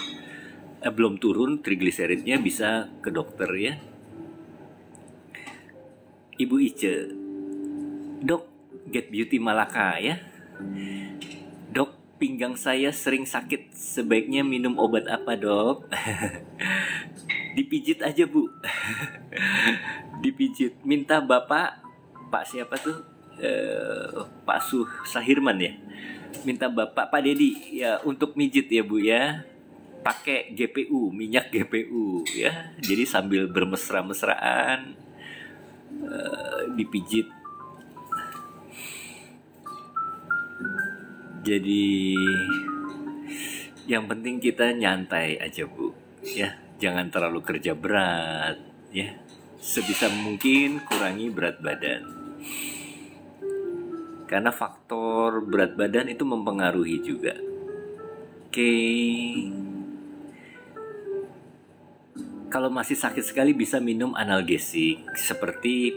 Belum turun trigliseridnya, bisa ke dokter ya. Ibu Ice, Dok, Get Beauty Malaka ya. Dok, pinggang saya sering sakit, sebaiknya minum obat apa, Dok? Dipijit aja, Bu. Dipijit. Minta Bapak, Pak siapa tuh? Pak Sahirman ya. Minta Bapak, Pak Dedi ya untuk mijit ya, Bu ya. Pakai GPU, minyak GPU ya. Jadi sambil bermesra-mesraan dipijit. Jadi yang penting kita nyantai aja, Bu ya. Jangan terlalu kerja berat ya. Sebisa mungkin kurangi berat badan. Karena faktor berat badan itu mempengaruhi juga. Oke. Kalau masih sakit sekali bisa minum analgesik seperti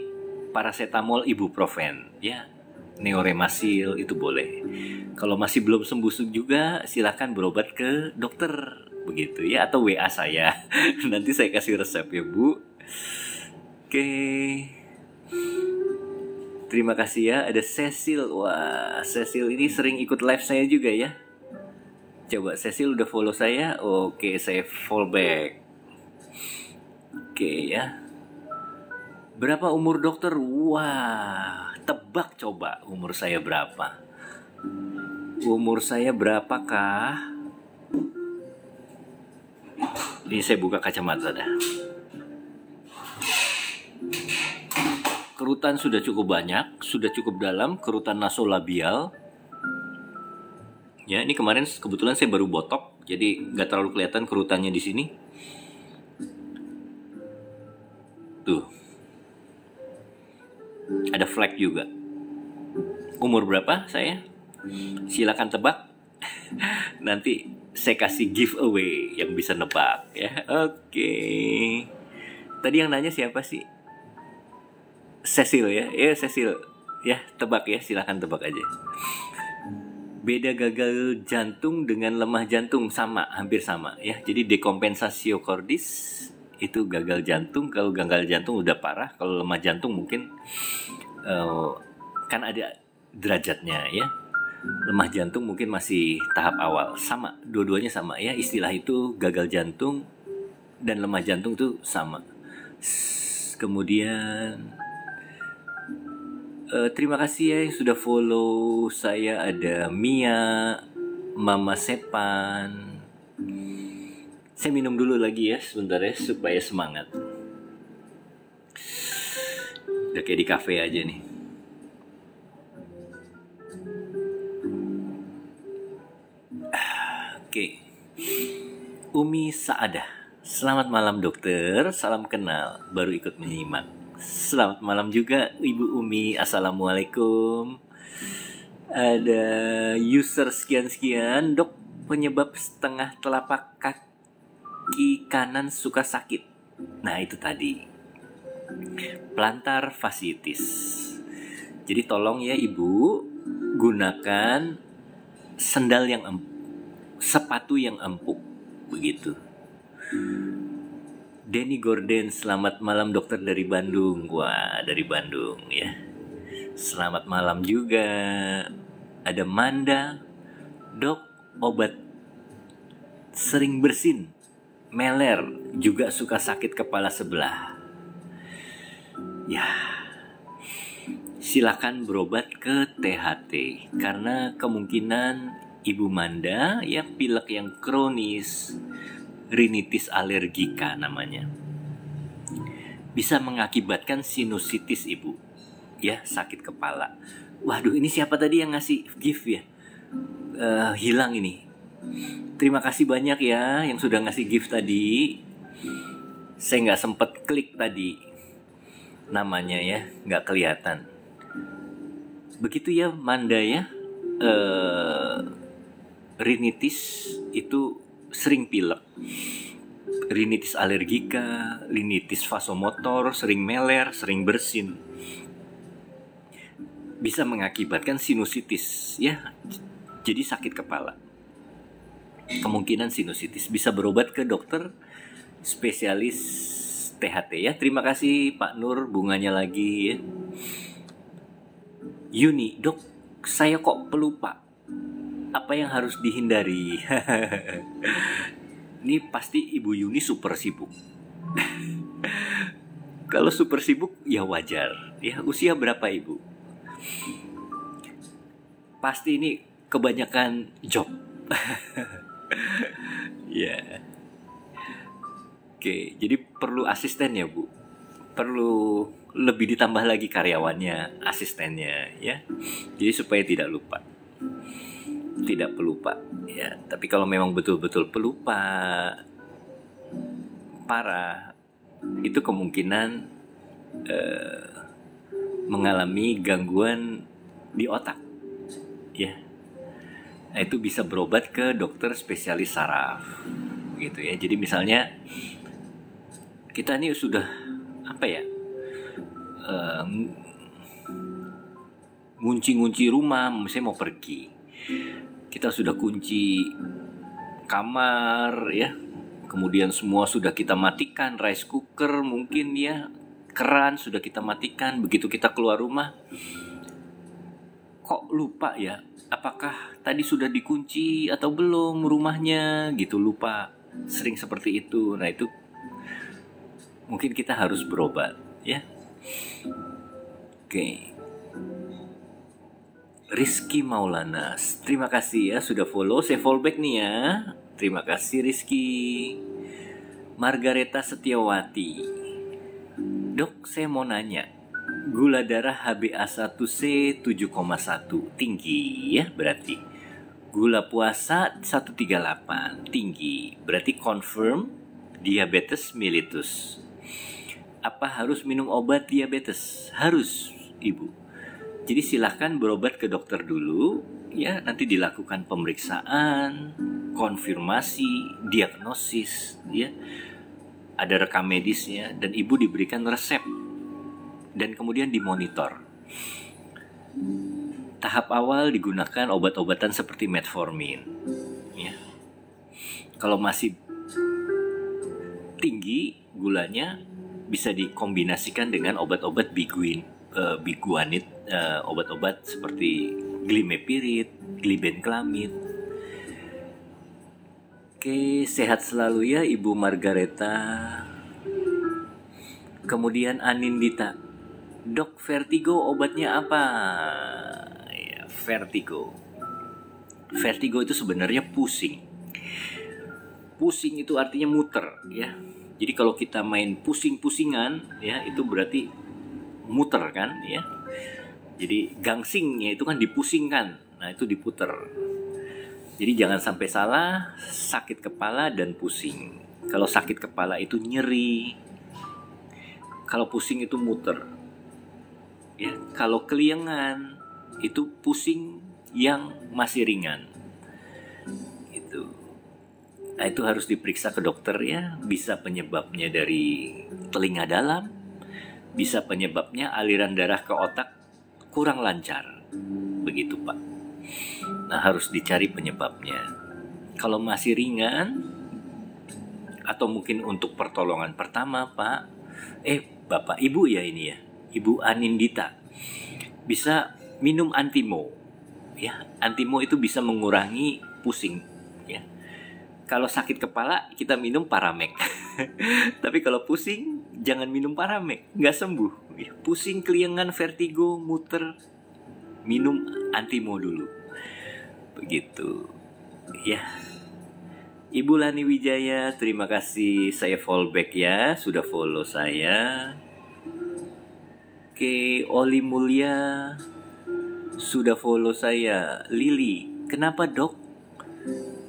paracetamol, ibuprofen ya. Neoremasil itu boleh. Kalau masih belum sembuh juga silakan berobat ke dokter begitu ya, atau WA saya. Nanti saya kasih resep ya, Bu. Oke. Terima kasih ya. Ada Cecil. Wah, Cecil ini sering ikut live saya juga ya. Coba Cecil udah follow saya. Oke, saya follow back. Oke ya. Berapa umur dokter? Wah, tebak coba umur saya berapa. Umur saya berapakah? Ini saya buka kacamata dah. Kerutan sudah cukup banyak, sudah cukup dalam, kerutan nasolabial. Ya, ini kemarin kebetulan saya baru botok, jadi nggak terlalu kelihatan kerutannya di sini. Tuh. Ada flek juga. Umur berapa saya? Silakan tebak. Nanti saya kasih giveaway yang bisa nebak ya. Oke. Tadi yang nanya siapa sih? Cecil ya? Ya Cecil. Ya tebak ya, silahkan tebak aja. Beda gagal jantung dengan lemah jantung sama, hampir sama ya. Jadi dekompensatio cordis itu gagal jantung. Kalau gagal jantung udah parah. Kalau lemah jantung mungkin kan ada derajatnya ya. Lemah jantung mungkin masih tahap awal. Sama, dua-duanya sama ya. Istilah itu gagal jantung dan lemah jantung tuh sama. Kemudian terima kasih ya yang sudah follow saya. Ada Mia, Mama Sepan. Saya minum dulu lagi ya sebentar ya supaya semangat. Udah kayak di cafe aja nih. Oke. Umi Saadah. Selamat malam dokter, salam kenal, baru ikut menyimak. Selamat malam juga Ibu Umi, assalamualaikum. Ada user sekian-sekian, dok penyebab setengah telapak kaki kanan suka sakit. Nah itu tadi, plantar fasciitis. Jadi tolong ya Ibu, gunakan sendal yang sepatu yang empuk, begitu. Denny Gordon, selamat malam dokter dari Bandung. Wah, dari Bandung ya. Selamat malam juga. Ada Manda, dok obat sering bersin, meler, juga suka sakit kepala sebelah. Ya, silakan berobat ke THT karena kemungkinan Ibu Manda ya pilek yang kronis, rinitis alergika namanya, bisa mengakibatkan sinusitis Ibu ya, sakit kepala. Waduh, ini siapa tadi yang ngasih gift ya? Hilang ini. Terima kasih banyak ya yang sudah ngasih gift tadi. Saya nggak sempet klik tadi namanya ya, nggak kelihatan. Begitu ya Manda ya. Rinitis itu sering pilek, rinitis alergika, rinitis vasomotor, sering meler, sering bersin, bisa mengakibatkan sinusitis ya, jadi sakit kepala. Kemungkinan sinusitis, bisa berobat ke dokter spesialis THT ya. Terima kasih Pak Nur, bunganya lagi ya. Yuni, dok saya kok pelupa, apa yang harus dihindari? Ini pasti Ibu Yuni super sibuk. Kalau super sibuk ya wajar ya. Usia berapa Ibu? Pasti ini kebanyakan job. Ya. Oke, jadi perlu asisten ya Bu. Perlu lebih ditambah lagi karyawannya, asistennya ya. Jadi supaya tidak lupa. Tidak pelupa ya. Tapi kalau memang betul-betul pelupa parah, itu kemungkinan mengalami gangguan di otak ya. Nah, itu bisa berobat ke dokter spesialis saraf gitu ya. Jadi misalnya kita ini sudah apa ya, ngunci-ngunci rumah, misalnya mau pergi, kita sudah kunci kamar ya, kemudian semua sudah kita matikan, rice cooker mungkin ya, keran sudah kita matikan. Begitu kita keluar rumah, kok lupa ya, apakah tadi sudah dikunci atau belum rumahnya gitu, lupa, sering seperti itu. Nah itu mungkin kita harus berobat ya. Oke. Rizky Maulana, terima kasih ya sudah follow. Saya follow back nih ya. Terima kasih Rizky. Margareta Setiawati, dok saya mau nanya, gula darah HbA1c 7,1 tinggi ya, berarti gula puasa 138 tinggi, berarti confirm diabetes mellitus. Apa harus minum obat diabetes? Harus Ibu. Jadi silahkan berobat ke dokter dulu ya, nanti dilakukan pemeriksaan, konfirmasi, diagnosis ya. ada rekam medisnya, dan ibu diberikan resep dan kemudian dimonitor. Tahap awal digunakan obat-obatan seperti metformin, ya. Kalau masih tinggi gulanya, bisa dikombinasikan dengan obat-obat biguanid, obat-obat seperti glimepirid, glibenclamid. Oke, sehat selalu ya Ibu Margareta. Kemudian Anindita, Dok, vertigo obatnya apa? Ya, vertigo. Vertigo itu sebenarnya pusing. Pusing itu artinya muter, ya. Jadi kalau kita main pusing-pusingan, ya, itu berarti muter kan, ya. Jadi gangsingnya itu kan dipusingkan, nah itu diputer. Jadi jangan sampai salah, sakit kepala dan pusing. Kalau sakit kepala itu nyeri, kalau pusing itu muter. Ya, kalau keliengan itu pusing yang masih ringan. Nah, itu harus diperiksa ke dokter ya. Bisa penyebabnya dari telinga dalam, bisa penyebabnya aliran darah ke otak kurang lancar. Begitu, Pak. Nah, harus dicari penyebabnya. Kalau masih ringan, atau mungkin untuk pertolongan pertama, Pak, Bapak, Ibu ya ini ya, Ibu Anindita, bisa minum Antimo. Ya, Antimo itu bisa mengurangi pusing. Ya. Kalau sakit kepala kita minum Paramek. Tapi kalau pusing jangan minum Paramek, nggak sembuh. Pusing, keliengan, vertigo, muter, minum Antimo dulu. Begitu. Ya. Ibu Lani Wijaya, terima kasih, saya fallback ya, sudah follow saya. Oke, Oli Mulia sudah follow saya. Lili, kenapa Dok?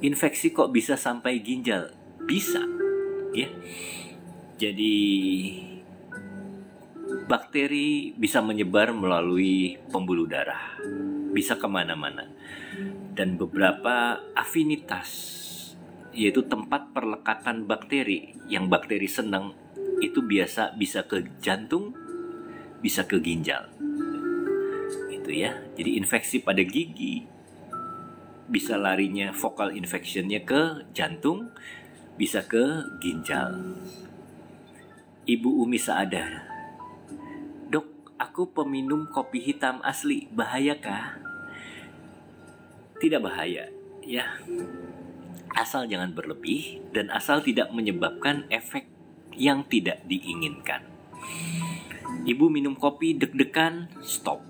Infeksi kok bisa sampai ginjal? Bisa, ya. Jadi bakteri bisa menyebar melalui pembuluh darah, bisa kemana-mana. Dan beberapa afinitas, yaitu tempat perlekatan bakteri, yang bakteri senang, itu biasa bisa ke jantung, bisa ke ginjal. Itu ya. Jadi infeksi pada gigi bisa larinya focal infectionnya ke jantung, bisa ke ginjal. Ibu Umi Saadah, Dok, aku peminum kopi hitam asli, bahayakah? Tidak bahaya, ya. Asal jangan berlebih dan asal tidak menyebabkan efek yang tidak diinginkan. Ibu minum kopi deg-degan, stop.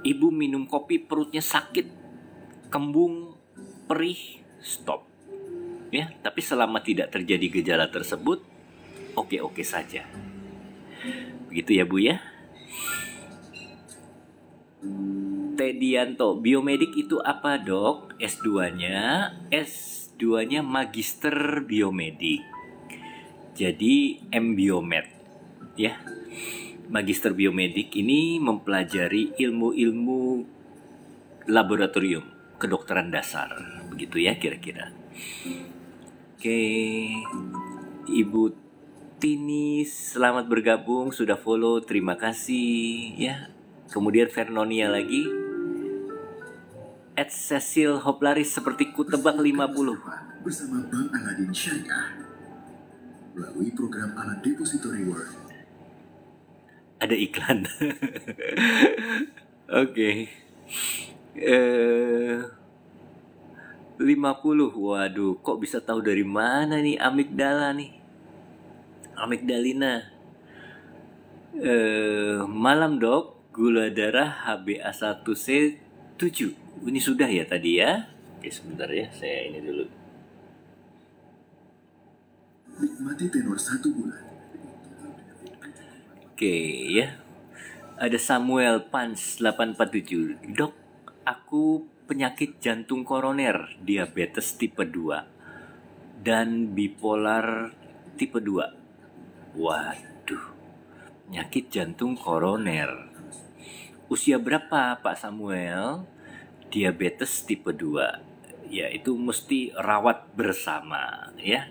Ibu minum kopi perutnya sakit, kembung, perih, stop. Ya, tapi selama tidak terjadi gejala tersebut, oke-oke saja. Begitu ya Bu ya. Tedianto, biomedik itu apa Dok? S2-nya Magister Biomedik. Jadi M-Biomed ya. Magister Biomedik ini mempelajari ilmu-ilmu laboratorium, kedokteran dasar, begitu ya kira-kira. Oke, Ibu Tini, selamat bergabung, sudah follow, terima kasih ya. Kemudian Vernonia lagi, Cecil Hoplaris, seperti ku tebak 50. Bersama Bank Aladin Syariah melalui program Alad Depository World. Ada iklan. Oke. 50, waduh, kok bisa tahu dari mana nih amigdala nih? Amigdalina. Malam Dok, gula darah HbA1c 7. Ini sudah ya tadi ya? Oke, sebentar ya, saya ini dulu. Nikmati tenor 1 bulan. Oke ya. Ada Samuel Pans 847. Dok, aku penyakit jantung koroner, diabetes tipe 2 dan bipolar tipe 2. Waduh, penyakit jantung koroner. Usia berapa Pak Samuel? Diabetes tipe 2. Ya, itu mesti rawat bersama ya.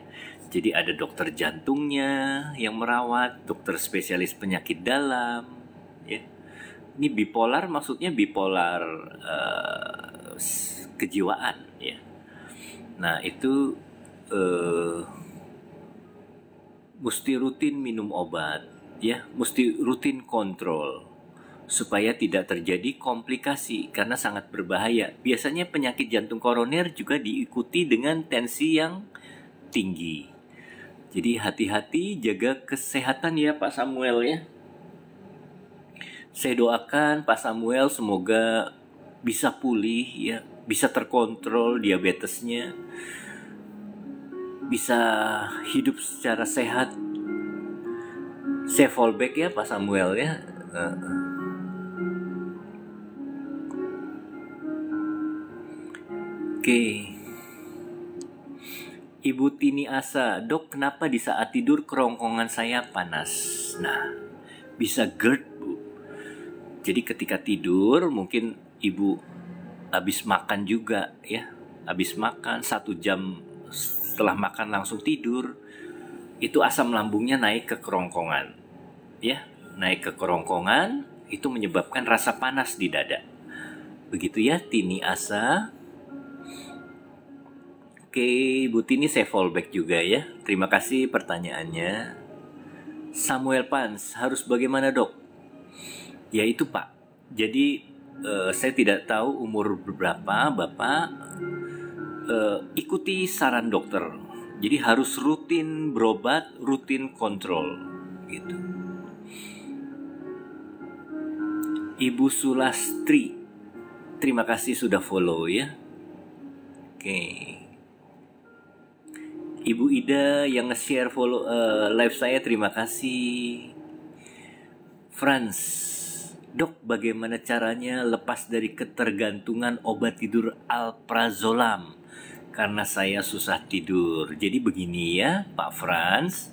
Jadi ada dokter jantungnya yang merawat, dokter spesialis penyakit dalam, ya. Ini bipolar maksudnya bipolar kejiwaan, ya. Nah itu mesti rutin minum obat, ya, mesti rutin kontrol supaya tidak terjadi komplikasi karena sangat berbahaya. Biasanya penyakit jantung koroner juga diikuti dengan tensi yang tinggi. Jadi hati-hati, jaga kesehatan ya Pak Samuel ya. Saya doakan Pak Samuel semoga bisa pulih ya, bisa terkontrol diabetesnya, bisa hidup secara sehat. Saya fallback ya Pak Samuel ya. Oke. Ibu Tini Asa, dok kenapa di saat tidur kerongkongan saya panas? Nah, bisa GERD Bu. Jadi ketika tidur mungkin ibu habis makan juga ya. Habis makan 1 jam setelah makan langsung tidur. Itu asam lambungnya naik ke kerongkongan. Ya, naik ke kerongkongan itu menyebabkan rasa panas di dada. Begitu ya Tini Asa. Oke, Bu Tini saya fallback juga ya. Terima kasih pertanyaannya. Samuel Pans, harus bagaimana dok? Ya itu Pak. Jadi saya tidak tahu umur berapa Bapak. Ikuti saran dokter. Jadi harus rutin berobat, rutin kontrol. Gitu. Ibu Sulastri, terima kasih sudah follow ya. Oke. Ibu Ida yang nge-share follow live saya, terima kasih. Franz, dok bagaimana caranya lepas dari ketergantungan obat tidur alprazolam karena saya susah tidur. Jadi begini ya Pak Franz,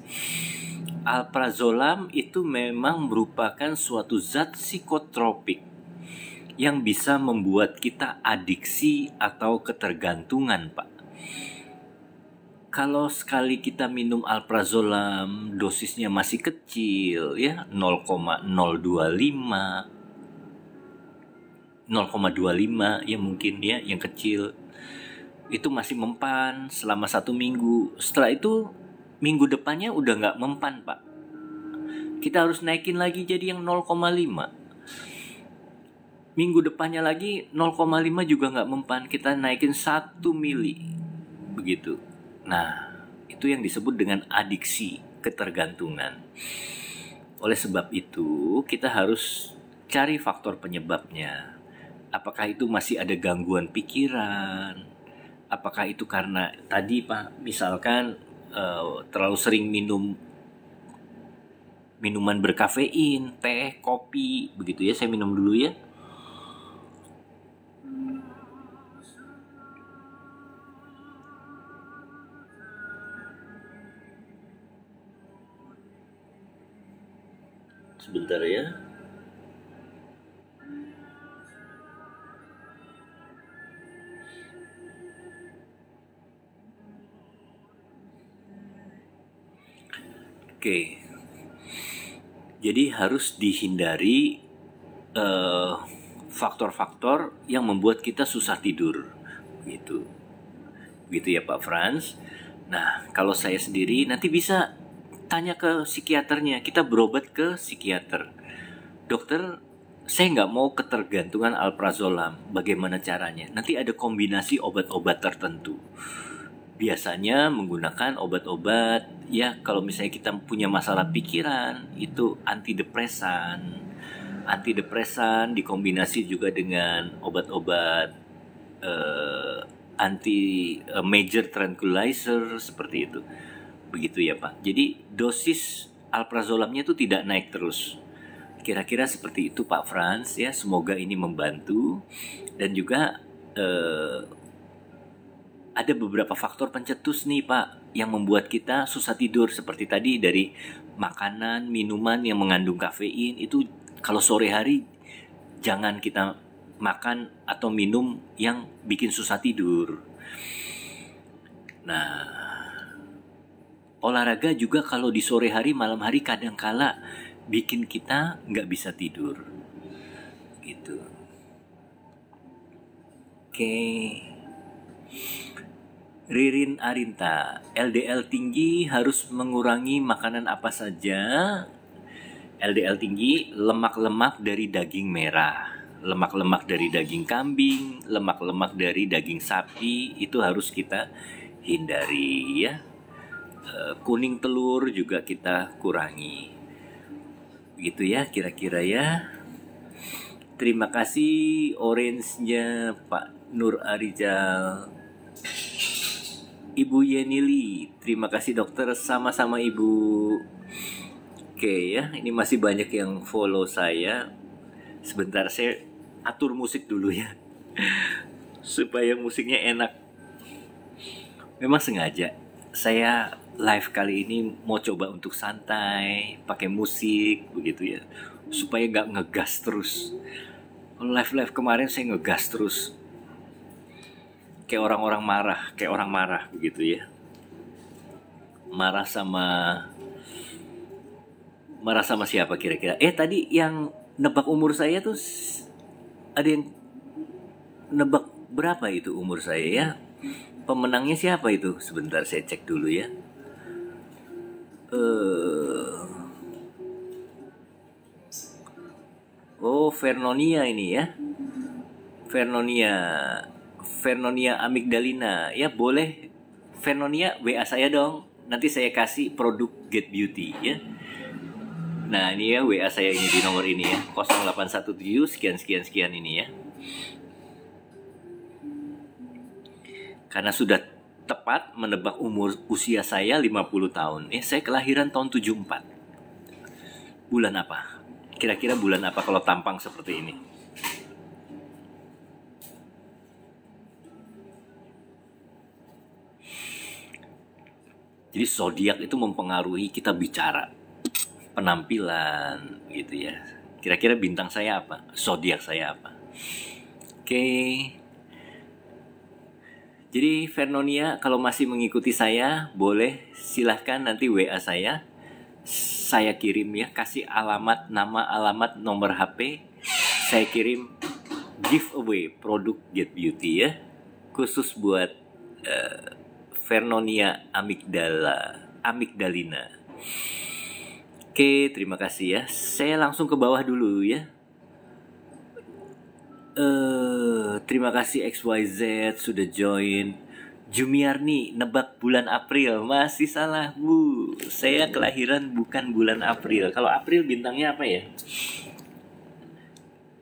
alprazolam itu memang merupakan suatu zat psikotropik yang bisa membuat kita adiksi atau ketergantungan Pak. Kalau sekali kita minum alprazolam, dosisnya masih kecil ya, 0,25 ya mungkin ya, yang kecil. Itu masih mempan selama 1 minggu. Setelah itu minggu depannya udah nggak mempan Pak. Kita harus naikin lagi jadi yang 0,5. Minggu depannya lagi 0,5 juga nggak mempan. Kita naikin 1 mili. Begitu. Nah, itu yang disebut dengan adiksi, ketergantungan. Oleh sebab itu, kita harus cari faktor penyebabnya. Apakah itu masih ada gangguan pikiran? Apakah itu karena tadi Pak, misalkan terlalu sering minum minuman berkafein, teh, kopi, begitu ya. Saya minum dulu ya. Sebentar ya. Oke. Jadi harus dihindari faktor-faktor yang membuat kita susah tidur. Gitu. Gitu ya Pak Franz. Nah, kalau saya sendiri nanti bisa tanya ke psikiaternya. Kita berobat ke psikiater. Dokter, saya nggak mau ketergantungan alprazolam. Bagaimana caranya? Nanti ada kombinasi obat-obat tertentu. Biasanya menggunakan obat-obat ya, kalau misalnya kita punya masalah pikiran itu antidepresan dikombinasi juga dengan obat-obat anti major tranquilizer seperti itu. Begitu ya Pak. Jadi dosis alprazolamnya itu tidak naik terus. Kira-kira seperti itu Pak Franz ya. Semoga ini membantu. Dan juga ada beberapa faktor pencetus nih Pak yang membuat kita susah tidur. Seperti tadi dari makanan, minuman yang mengandung kafein. Itu kalau sore hari jangan kita makan atau minum yang bikin susah tidur. Nah, olahraga juga kalau di sore hari, malam hari kadangkala bikin kita nggak bisa tidur. Gitu. Oke. Ririn Arinta, LDL tinggi harus mengurangi makanan apa saja? LDL tinggi, lemak-lemak dari daging merah, lemak-lemak dari daging kambing, lemak-lemak dari daging sapi, itu harus kita hindari ya. Kuning telur juga kita kurangi. Gitu ya kira-kira ya. Terima kasih orange-nya Pak Nur Arijal. Ibu Yenili, terima kasih dokter, sama-sama Ibu. Oke ya, ini masih banyak yang follow saya. Sebentar saya atur musik dulu ya, supaya musiknya enak. Memang sengaja saya live kali ini mau coba untuk santai, pakai musik begitu ya, supaya nggak ngegas terus. Kalau live kemarin saya ngegas terus, kayak orang marah begitu ya. Marah sama siapa kira-kira? Tadi yang nebak umur saya tuh ada yang nebak berapa itu umur saya ya? Pemenangnya siapa itu? Sebentar saya cek dulu ya. Vernonia ini ya. Vernonia Amigdalina. Ya boleh Vernonia WA saya dong. Nanti saya kasih produk Get Beauty ya. Nah ini ya WA saya ini di nomor ini ya, 0817 sekian ini ya. Karena sudah tepat menebak usia saya 50 tahun. Saya kelahiran tahun 74. Bulan apa? Kira-kira bulan apa kalau tampang seperti ini? Jadi zodiak itu mempengaruhi kita bicara, penampilan gitu ya. Kira-kira bintang saya apa? Zodiak saya apa? Oke. Jadi Vernonia kalau masih mengikuti saya, boleh silahkan nanti WA saya. Saya kirim ya, kasih alamat, nama, alamat, nomor HP. Saya kirim giveaway produk Get Beauty ya. Khusus buat Vernonia Amigdalina. Oke, terima kasih ya. Saya langsung ke bawah dulu ya. Terima kasih XYZ sudah join. Jumiarni nebak bulan April. Masih salah Bu, saya kelahiran bukan bulan April. Kalau April bintangnya apa ya?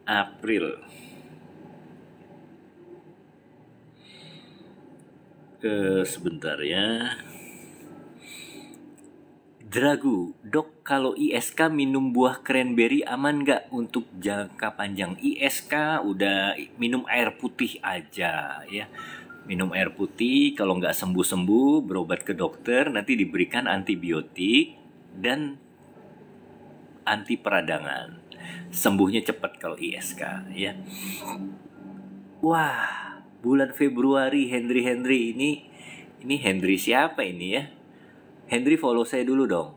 April. Sebentar ya. Dragu, dok kalau ISK minum buah cranberry aman nggak untuk jangka panjang? ISK udah minum air putih aja ya. Minum air putih, kalau nggak sembuh-sembuh berobat ke dokter, nanti diberikan antibiotik dan anti peradangan. Sembuhnya cepat kalau ISK ya. Wah, bulan Februari Henry ini Henry siapa ini ya? Henry follow saya dulu dong.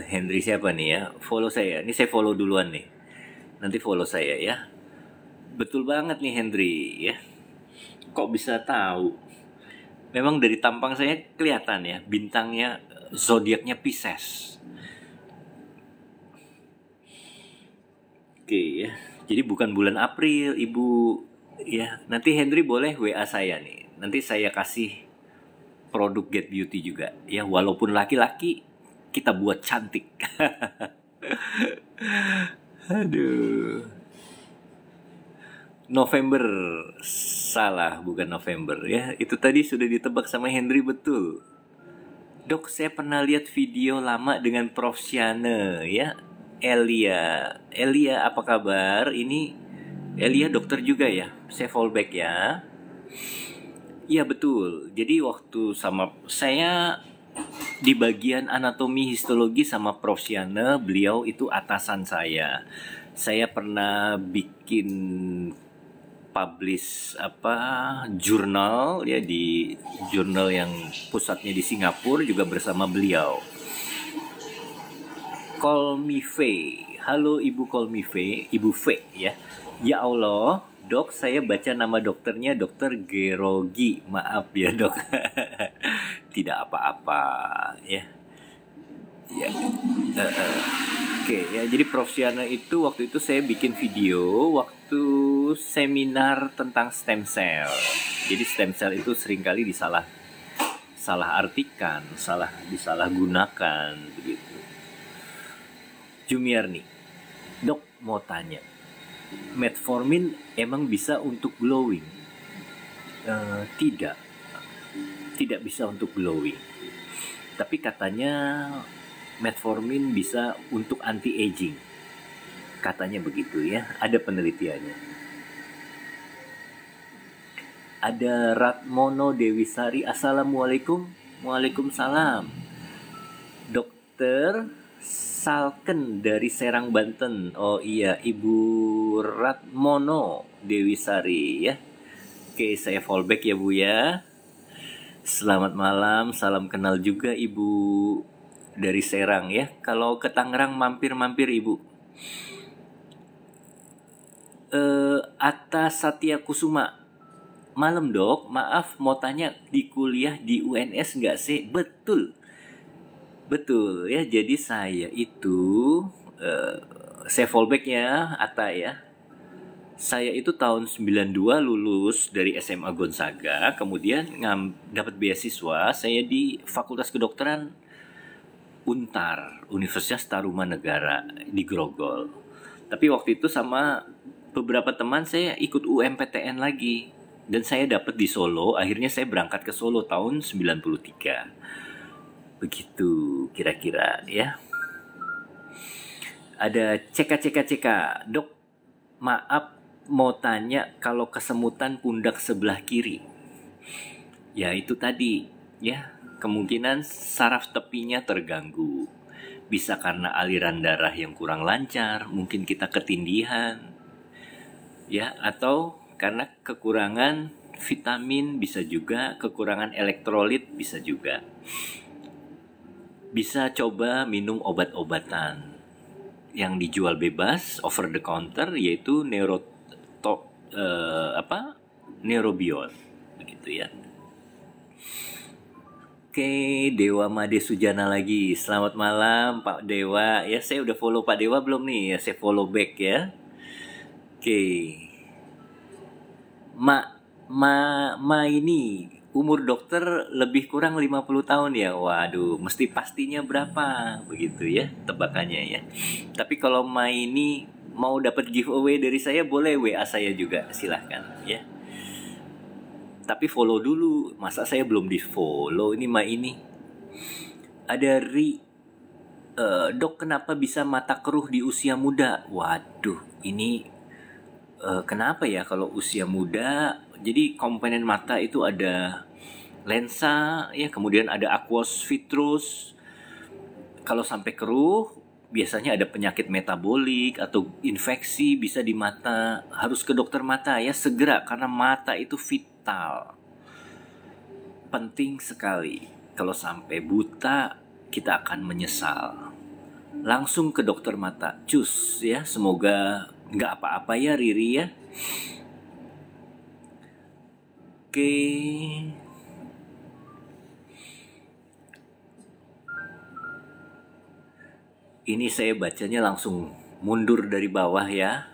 Henry siapa nih ya? Follow saya. Ini saya follow duluan nih. Nanti follow saya ya. Betul banget nih Henry ya. Kok bisa tahu? Memang dari tampang saya kelihatan ya, bintangnya zodiaknya Pisces. Oke ya. Jadi bukan bulan April, Ibu ya. Nanti Henry boleh WA saya nih. Nanti saya kasih produk Get Beauty juga ya, walaupun laki-laki kita buat cantik. Aduh. November, salah, bukan November ya. Itu tadi sudah ditebak sama Henry betul. Dok, saya pernah lihat video lama dengan Prof. Siane ya. Elia apa kabar? Ini Elia dokter juga ya. Saya fallback ya. Iya betul. Jadi waktu sama saya di bagian anatomi histologi sama Prof. Siane, beliau itu atasan saya. Saya pernah bikin publish jurnal ya, di jurnal yang pusatnya di Singapura, juga bersama beliau. Call me Faye. Halo Ibu Call me Faye, Ibu Faye ya. Ya Allah, Dok, saya baca nama dokternya Dokter Gerogi. Maaf ya, Dok. Tidak apa-apa ya. Ya. Oke ya, jadi Prof. Siana itu waktu itu saya bikin video waktu seminar tentang stem cell. Jadi stem cell itu seringkali salah artikan, disalahgunakan begitu. Jumiarni, Dok mau tanya, metformin emang bisa untuk glowing? Tidak bisa untuk glowing. Tapi katanya metformin bisa untuk anti-aging. Katanya begitu ya, ada penelitiannya. Ada Ratmono Dewisari, Assalamualaikum. Waalaikumsalam. Dokter Salken dari Serang, Banten. Oh iya, Ibu Ratmono Dewisari ya. Oke, saya fallback ya Bu ya. Selamat malam, salam kenal juga Ibu dari Serang ya. Kalau ke Tangerang mampir-mampir Ibu. Atta Satya Kusuma. Malam Dok, maaf mau tanya, di kuliah di UNS nggak sih? Betul ya. Jadi saya itu saya fallback ya, Atta ya. Saya itu tahun 92 lulus dari SMA Gonzaga, kemudian dapat beasiswa saya di Fakultas Kedokteran Untar, Universitas Tarumanegara di Grogol. Tapi waktu itu sama beberapa teman saya ikut UMPTN lagi, dan saya dapat di Solo. Akhirnya saya berangkat ke Solo tahun 93. Begitu kira-kira ya. Ada CK. Dok, maaf mau tanya, kalau kesemutan pundak sebelah kiri, ya itu tadi ya, kemungkinan saraf tepinya terganggu. Bisa karena aliran darah yang kurang lancar, mungkin kita ketindihan ya, atau karena kekurangan vitamin, bisa juga kekurangan elektrolit, bisa juga. Bisa coba minum obat-obatan yang dijual bebas over the counter, yaitu Neurobion begitu ya. Oke, Dewa Made Sujana lagi. Selamat malam Pak Dewa. Ya, saya udah follow Pak Dewa belum nih? Ya, saya follow back ya. Oke. Ma ini umur dokter lebih kurang 50 tahun ya. Waduh, mesti pastinya berapa begitu ya tebakannya ya. Tapi kalau Ma ini mau dapat giveaway dari saya, boleh WA saya juga, silahkan ya. Tapi follow dulu, masa saya belum di follow ini Ma ini. Ada Dok, kenapa bisa mata keruh di usia muda? Waduh, ini kenapa ya kalau usia muda? Jadi komponen mata itu ada lensa ya, kemudian ada aqueous vitreous. Kalau sampai keruh, biasanya ada penyakit metabolik atau infeksi bisa di mata. Harus ke dokter mata ya segera, karena mata itu vital. Penting sekali. Kalau sampai buta, kita akan menyesal. Langsung ke dokter mata. Cus ya, semoga nggak apa-apa ya Riri ya. Oke. Ini saya bacanya langsung mundur dari bawah ya.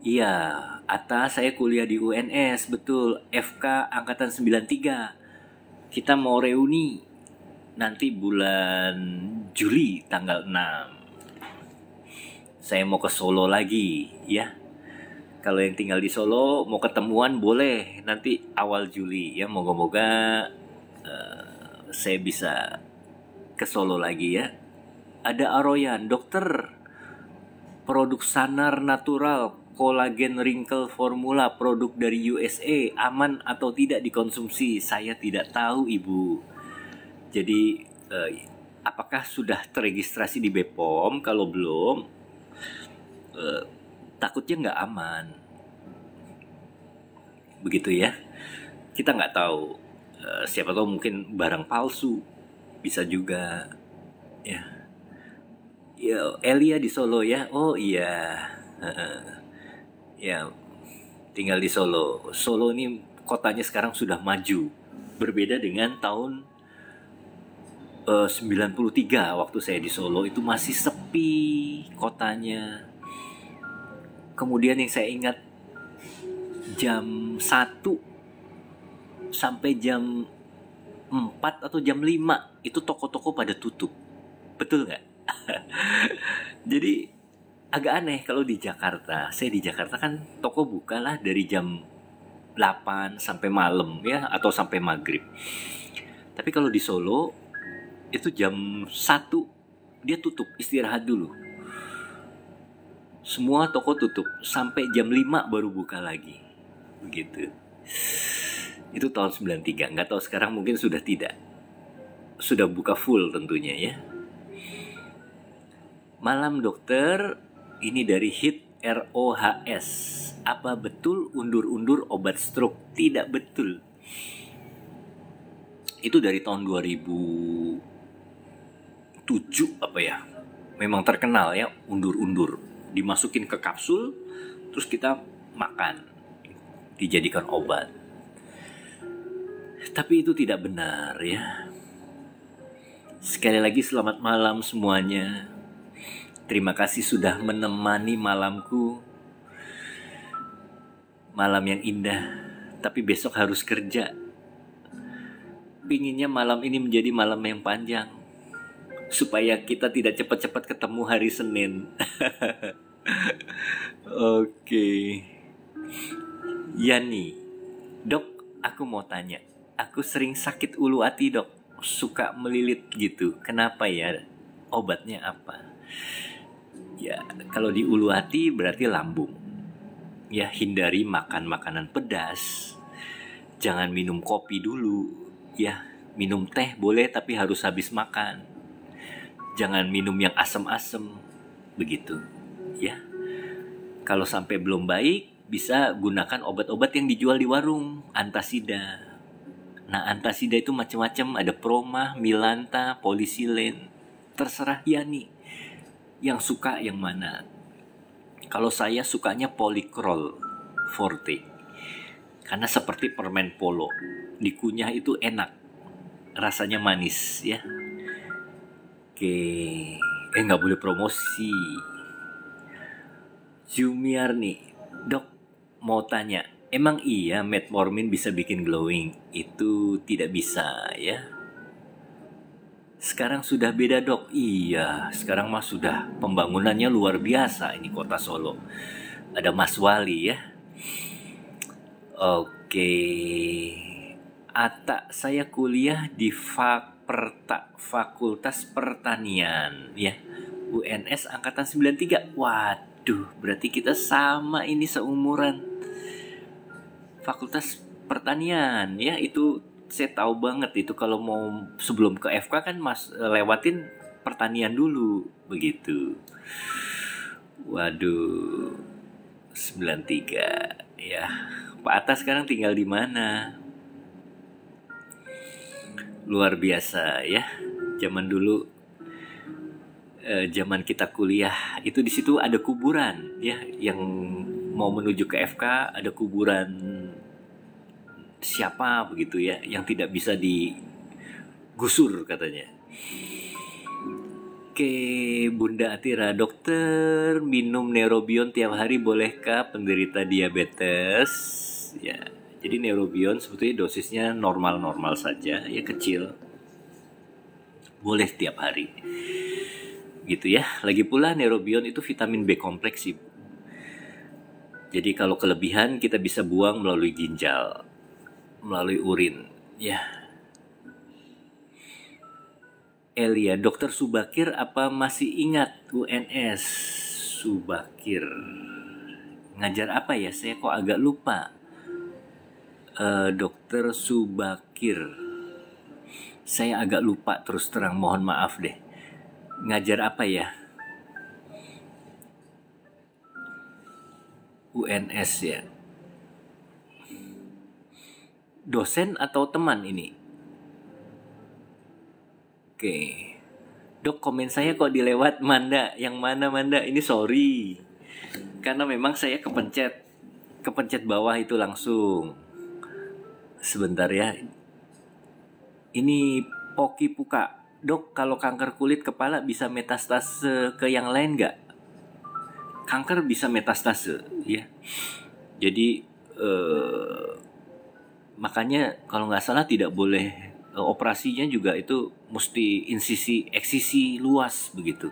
Iya, Atta, saya kuliah di UNS, betul. FK angkatan 93. Kita mau reuni nanti bulan Juli tanggal 6. Saya mau ke Solo lagi ya. Kalau yang tinggal di Solo mau ketemuan boleh nanti awal Juli ya. Moga-moga saya bisa ke Solo lagi ya. Ada Aroyan, dokter, produk Sanar Natural kolagen wrinkle formula, produk dari USA, aman atau tidak dikonsumsi? Saya tidak tahu Ibu. Jadi apakah sudah terregistrasi di BPOM? Kalau belum, takutnya nggak aman. Begitu ya. Kita nggak tahu. Siapa tahu mungkin barang palsu, bisa juga. Ya, ya Elia di Solo ya. Oh iya. Ya, tinggal di Solo. Solo ini kotanya sekarang sudah maju. Berbeda dengan tahun 93 waktu saya di Solo, itu masih sepi kotanya. Kemudian yang saya ingat, jam 1 sampai jam 4 atau jam 5 itu toko-toko pada tutup. Betul nggak? Jadi agak aneh kalau di Jakarta. Saya di Jakarta kan toko bukalah dari jam 8 sampai malam ya, atau sampai maghrib. Tapi kalau di Solo itu jam 1 dia tutup, istirahat dulu. Semua toko tutup sampai jam 5 baru buka lagi. Begitu. Itu tahun 93. Nggak tahu sekarang, mungkin sudah tidak. Sudah buka full tentunya ya. Malam dokter, ini dari HIT ROHS. Apa betul undur-undur obat stroke? Tidak betul. Itu dari tahun 2007 apa ya. Memang terkenal ya, undur-undur. Dimasukin ke kapsul, terus kita makan. Dijadikan obat. Tapi itu tidak benar ya. Sekali lagi selamat malam semuanya. Terima kasih sudah menemani malamku. Malam yang indah, tapi besok harus kerja. Pinginnya malam ini menjadi malam yang panjang, supaya kita tidak cepat-cepat ketemu hari Senin. Oke. Yani, dok, aku mau tanya. Aku sering sakit ulu hati dok, suka melilit gitu. Kenapa ya? Obatnya apa? Ya, kalau di ulu hati berarti lambung. Ya, hindari makan makanan pedas. Jangan minum kopi dulu. Ya, minum teh boleh tapi harus habis makan. Jangan minum yang asam-asam. Begitu. Ya. Kalau sampai belum baik, bisa gunakan obat-obat yang dijual di warung, antasida. Nah, antasida itu macam-macam, ada Proma, Milanta, Polisilen. Terserah Yani yang suka yang mana. Kalau saya sukanya Polycrol Forte, karena seperti permen polo, dikunyah itu enak, rasanya manis ya. Oke, nggak boleh promosi. Jumiar nih, dok mau tanya, emang iya metformin bisa bikin glowing? Itu tidak bisa ya. Sekarang sudah beda dok. Iya, sekarang mah sudah pembangunannya luar biasa ini kota Solo. Ada Mas Wali ya. Oke. Ata, saya kuliah di Fakultas Pertanian ya. UNS angkatan 93. Waduh, berarti kita sama ini seumuran. Fakultas Pertanian ya, itu saya tahu banget itu. Kalau mau sebelum ke FK kan lewatin pertanian dulu begitu. Waduh, 93 ya. Pak Atta sekarang tinggal di mana? Luar biasa ya. Zaman dulu, zaman kita kuliah itu di situ ada kuburan ya. Yang mau menuju ke FK ada kuburan siapa begitu ya, yang tidak bisa digusur katanya. Oke, Bunda Atira, dokter minum Neurobion tiap hari bolehkah penderita diabetes? Ya, jadi Neurobion sebetulnya dosisnya normal-normal saja, ya kecil. Boleh tiap hari. Gitu ya. Lagi pula Neurobion itu vitamin B kompleks sih. Jadi kalau kelebihan kita bisa buang melalui ginjal, melalui urin, ya. Elia, dokter Subakir apa masih ingat UNS? Subakir ngajar apa ya? Saya kok agak lupa. Dokter Subakir, saya agak lupa terus terang, mohon maaf deh. Ngajar apa ya? UNS ya. Dosen atau teman ini? Oke. Dok, komen saya kok dilewat Manda. Yang mana Manda? Ini sorry. Karena memang saya kepencet bawah itu langsung. Sebentar ya. Ini Poki Puka. Dok, kalau kanker kulit kepala bisa metastase ke yang lain nggak? Kanker bisa metastase, ya. Jadi makanya kalau nggak salah tidak boleh operasinya juga itu mesti eksisi luas begitu.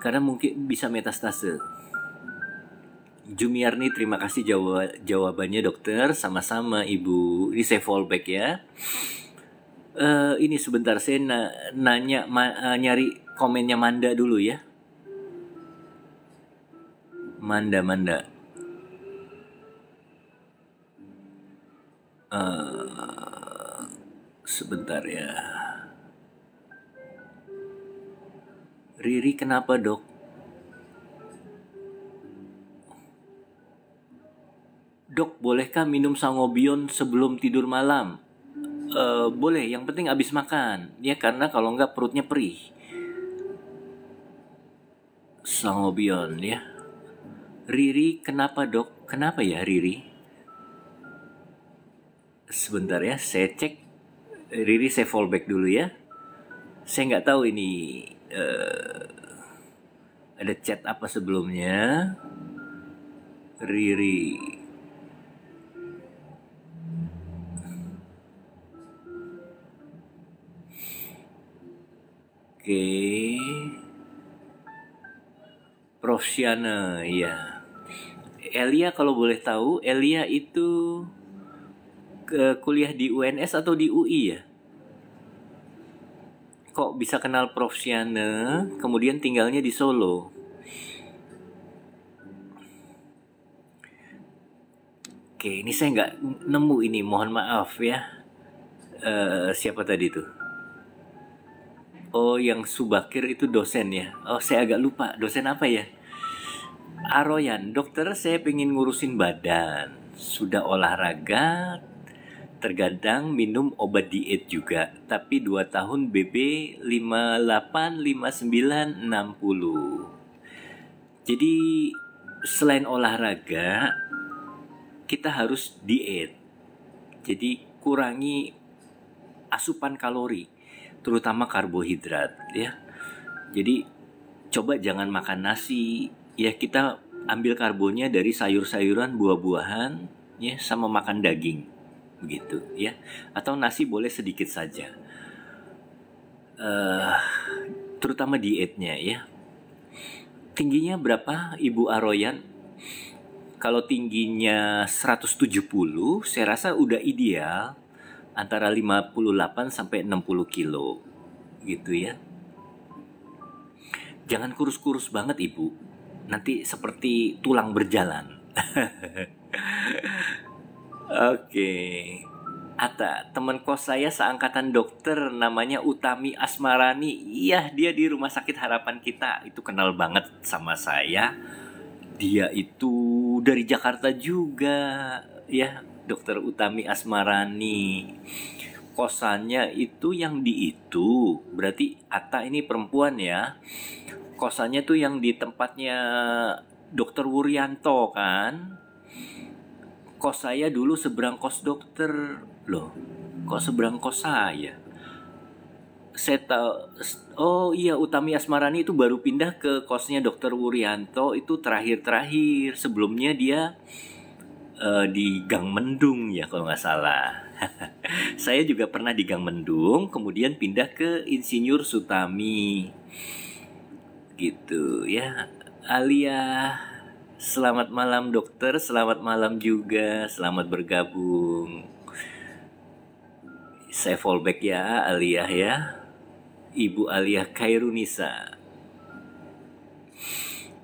Karena mungkin bisa metastase. Jumiarni, terima kasih jawabannya dokter. Sama-sama Ibu. Ini saya fallback ya. Ini sebentar saya nanya nyari komennya Manda dulu ya. Manda. Sebentar ya. Riri kenapa dok? Dok, bolehkah minum sangobion sebelum tidur malam? Boleh, yang penting habis makan. Ya, karena kalau enggak perutnya perih. Sangobion ya. Riri kenapa dok? Kenapa ya Riri? Sebentar ya, saya cek. Riri saya fallback dulu ya. Saya nggak tahu ini ada chat apa sebelumnya. Riri. Oke. Prof Syana, ya. Elia kalau boleh tahu, Elia itu kuliah di UNS atau di UI ya? Kok bisa kenal Prof Syana, kemudian tinggalnya di Solo? Oke, ini saya nggak nemu ini, mohon maaf ya. Siapa tadi tuh? Oh, yang Subakir itu dosen ya. Oh, saya agak lupa, dosen apa ya? Aroyan, dokter saya pengen ngurusin badan. Sudah olahraga, terkadang minum obat diet juga. Tapi 2 tahun BB 58, 59, 60. Jadi selain olahraga, kita harus diet. Jadi kurangi asupan kalori, terutama karbohidrat ya. Jadi coba jangan makan nasi ya, kita ambil karbonnya dari sayur-sayuran, buah-buahan ya, sama makan daging begitu ya. Atau nasi boleh sedikit saja. Terutama dietnya ya. Tingginya berapa Ibu Aroyan? Kalau tingginya 170, saya rasa udah ideal. Antara 58 sampai 60 kilo gitu ya. Jangan kurus-kurus banget Ibu, nanti seperti tulang berjalan. Oke. Atta, teman kos saya seangkatan dokter, namanya Utami Asmarani. Iya, dia di Rumah Sakit Harapan Kita. Itu kenal banget sama saya. Dia itu dari Jakarta juga ya, Dokter Utami Asmarani. Kosannya itu yang di itu. Berarti Atta ini perempuan ya. Kosannya tuh yang di tempatnya Dokter Wuryanto kan. Kos saya dulu seberang kos dokter. Loh, kok seberang kos saya? Saya tahu. Oh iya, Utami Asmarani itu baru pindah ke kosnya Dokter Wuryanto. Itu terakhir-terakhir. Sebelumnya dia di Gang Mendung ya kalau nggak salah. Saya juga pernah di Gang Mendung, kemudian pindah ke Insinyur Sutami gitu ya. Alia, selamat malam dokter, selamat malam juga, selamat bergabung. Saya fallback ya Alia ya, Ibu Alia Khairunisa.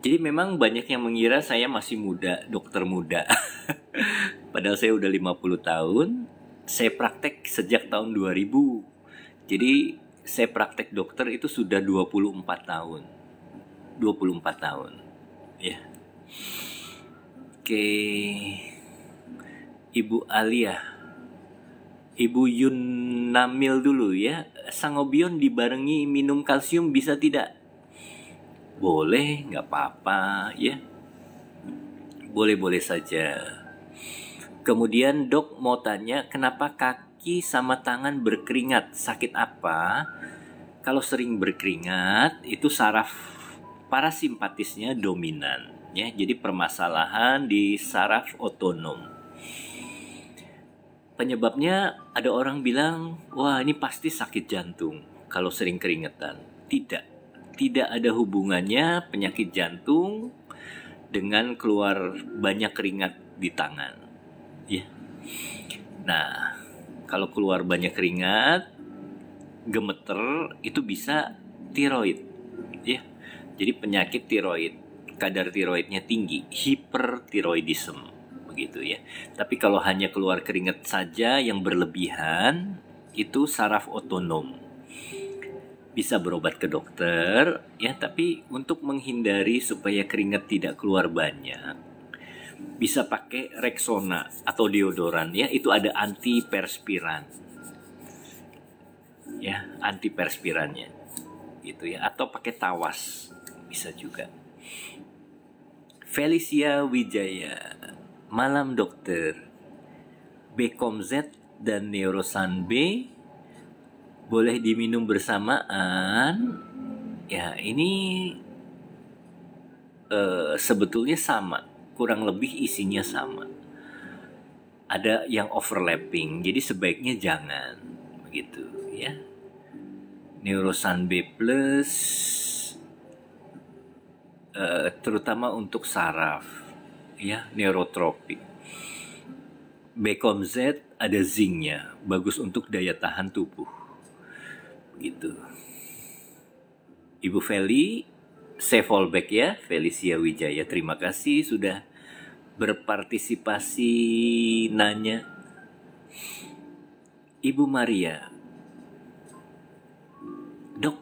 Jadi memang banyak yang mengira saya masih muda, dokter muda. Padahal saya udah 50 tahun. Saya praktek sejak tahun 2000. Jadi saya praktek dokter itu sudah 24 tahun. 24 tahun. Ya. Oke, Ibu Alia, Ibu Yunamil dulu ya. Sangobion dibarengi minum kalsium bisa tidak? Boleh, nggak apa-apa ya. Boleh-boleh saja. Kemudian dok mau tanya, kenapa kaki sama tangan berkeringat? Sakit apa? Kalau sering berkeringat, itu saraf parasimpatisnya dominan. Ya, jadi permasalahan di saraf otonom. Penyebabnya ada orang bilang, wah ini pasti sakit jantung kalau sering keringetan. Tidak ada hubungannya penyakit jantung dengan keluar banyak keringat di tangan. Ya. Nah, kalau keluar banyak keringat, gemeter itu bisa tiroid. Ya. Jadi penyakit tiroid, kadar tiroidnya tinggi, hipertiroidisme. Begitu ya. Tapi kalau hanya keluar keringat saja yang berlebihan, itu saraf otonom. Bisa berobat ke dokter ya, tapi untuk menghindari supaya keringat tidak keluar banyak, bisa pakai Rexona atau deodoran ya, itu ada antiperspiran. Ya, antiperspirannya. Gitu ya, atau pakai tawas bisa juga. Felicia Wijaya, malam dokter. Becomz dan Neurosan B boleh diminum bersamaan. Ya, ini sebetulnya sama, kurang lebih isinya sama. Ada yang overlapping, jadi sebaiknya jangan begitu ya. Neurosan B plus terutama untuk saraf ya, neurotropik. Becomz ada zincnya, bagus untuk daya tahan tubuh. Gitu. Ibu Feli, saya fallback ya, Felicia Wijaya. Terima kasih sudah berpartisipasi nanya. Ibu Maria, dok,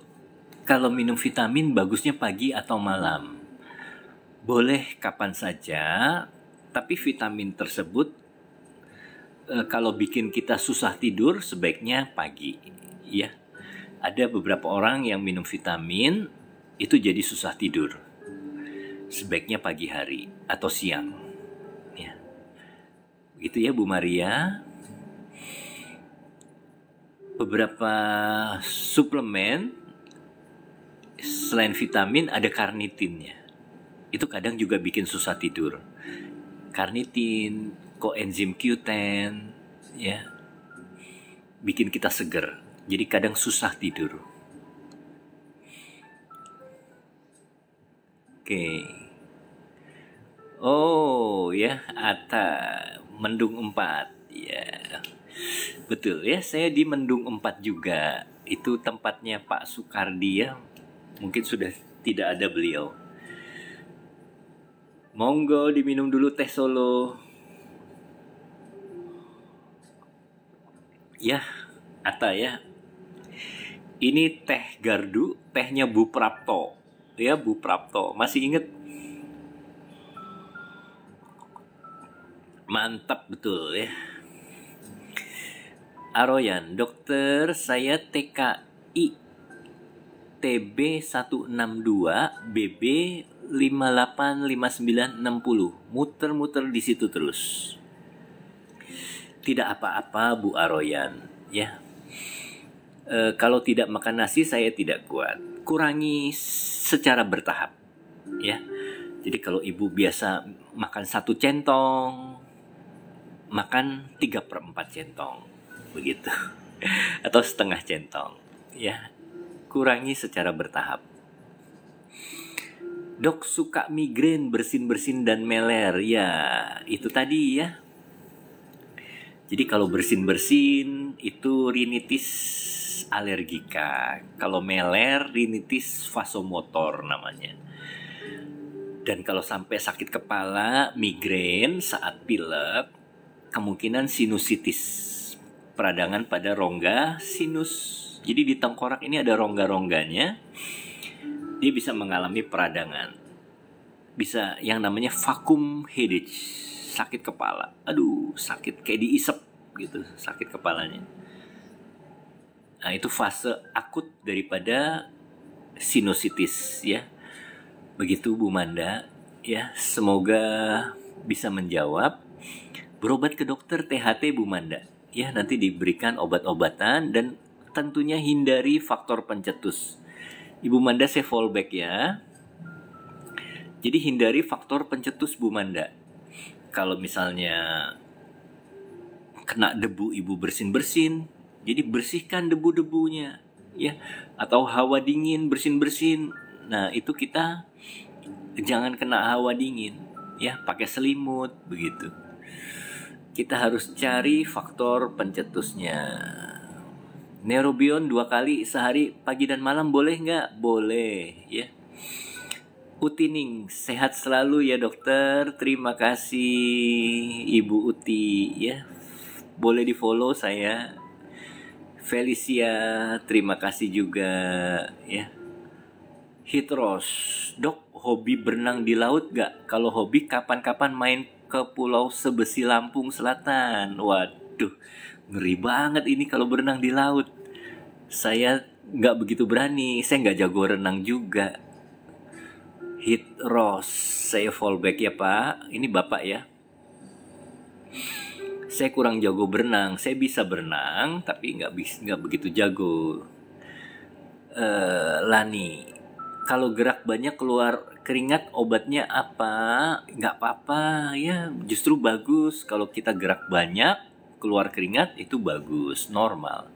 kalau minum vitamin bagusnya pagi atau malam? Boleh kapan saja, tapi vitamin tersebut kalau bikin kita susah tidur sebaiknya pagi ya. Ada beberapa orang yang minum vitamin itu jadi susah tidur, sebaiknya pagi hari atau siang ya. Begitu ya Bu Maria. Beberapa suplemen selain vitamin ada karnitinnya, itu kadang juga bikin susah tidur. Karnitin, coenzim Q10 ya, bikin kita seger, jadi kadang susah tidur. Oke. Oh ya, Ata, Mendung 4 ya. Betul ya, saya di Mendung 4 juga. Itu tempatnya Pak Sukardi ya. Mungkin sudah tidak ada beliau. Monggo diminum dulu teh Solo. Ya, Ata ya. Ini teh Gardu, tehnya Bu Prapto. Ya, Bu Prapto. Masih inget? Mantap betul ya. Aroyan, dokter, saya TKI TB 162 BB 585960, muter-muter di situ terus. Tidak apa-apa Bu Aroyan ya. Kalau tidak makan nasi saya tidak kuat. Kurangi secara bertahap ya. Jadi kalau ibu biasa makan 1 centong, makan 3/4 centong begitu. Atau setengah centong ya. Kurangi secara bertahap. Dok, suka migrain, bersin-bersin dan meler. Ya, itu tadi ya. Jadi kalau bersin-bersin itu rinitis alergika. Kalau meler, rinitis vasomotor namanya. Dan kalau sampai sakit kepala, migrain saat pilek, kemungkinan sinusitis, peradangan pada rongga sinus. Jadi di tengkorak ini ada rongga-rongganya, dia bisa mengalami peradangan. bisa yang namanya vacuum headache, sakit kepala. Aduh, sakit kayak diisep gitu, sakit kepalanya. Nah, itu fase akut daripada sinusitis ya. Begitu Bu Manda ya, semoga bisa menjawab. Berobat ke dokter THT Bu Manda ya, nanti diberikan obat-obatan dan tentunya hindari faktor pencetus. Ibu Manda saya fallback ya. Jadi hindari faktor pencetus Bu Manda. Kalau misalnya kena debu ibu bersin-bersin, jadi bersihkan debu-debunya ya, atau hawa dingin bersin-bersin. Nah, itu kita jangan kena hawa dingin ya, pakai selimut begitu. Kita harus cari faktor pencetusnya. Neurobion 2 kali sehari, pagi dan malam, boleh nggak? Boleh ya. Utining, sehat selalu ya dokter. Terima kasih Ibu Uti ya. Boleh di follow saya. Felicia, terima kasih juga ya. Hitros, dok, hobi berenang di laut gak? Kalau hobi kapan-kapan main ke Pulau Sebesi Lampung Selatan. Waduh, ngeri banget ini kalau berenang di laut. Saya gak begitu berani, saya gak jago renang juga. Hitros, saya fallback ya Pak. Ini Bapak ya. Saya kurang jago berenang. Saya bisa berenang, tapi nggak begitu jago. Lani, kalau gerak banyak keluar keringat, obatnya apa? Nggak apa-apa ya, justru bagus. Kalau kita gerak banyak keluar keringat itu bagus, normal.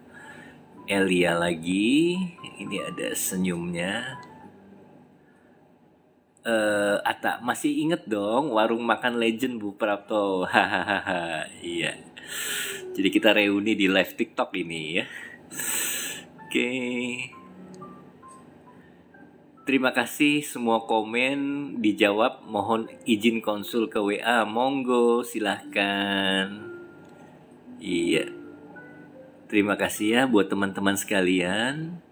Elia lagi, ini ada senyumnya. Ata, masih inget dong warung makan legend Bu Prapto. Hahaha. Iya. Jadi kita reuni di live TikTok ini ya. Oke. Terima kasih semua komen dijawab. Mohon izin konsul ke WA. Monggo silahkan. Iya. Terima kasih ya buat teman-teman sekalian.